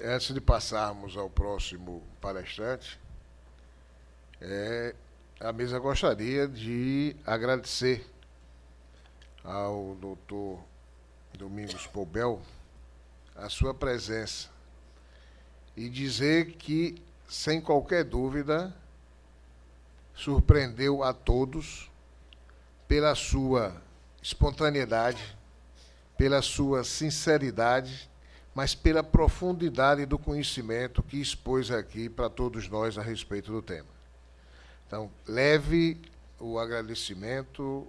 antes de passarmos ao próximo palestrante, a mesa gostaria de agradecer ao doutor Domingos Poubel a sua presença e dizer que, sem qualquer dúvida, surpreendeu a todos pela sua espontaneidade, pela sua sinceridade, mas pela profundidade do conhecimento que expôs aqui para todos nós a respeito do tema. Então, leve o agradecimento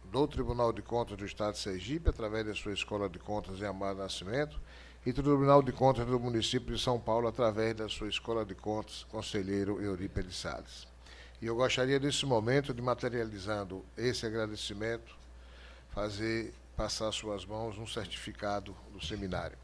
do Tribunal de Contas do Estado de Sergipe, através da sua Escola de Contas em Amado Nascimento, e do Tribunal de Contas do município de São Paulo, através da sua Escola de Contas, conselheiro Eurípides Salles. E eu gostaria, nesse momento, de, materializando esse agradecimento, passar às suas mãos um certificado do seminário.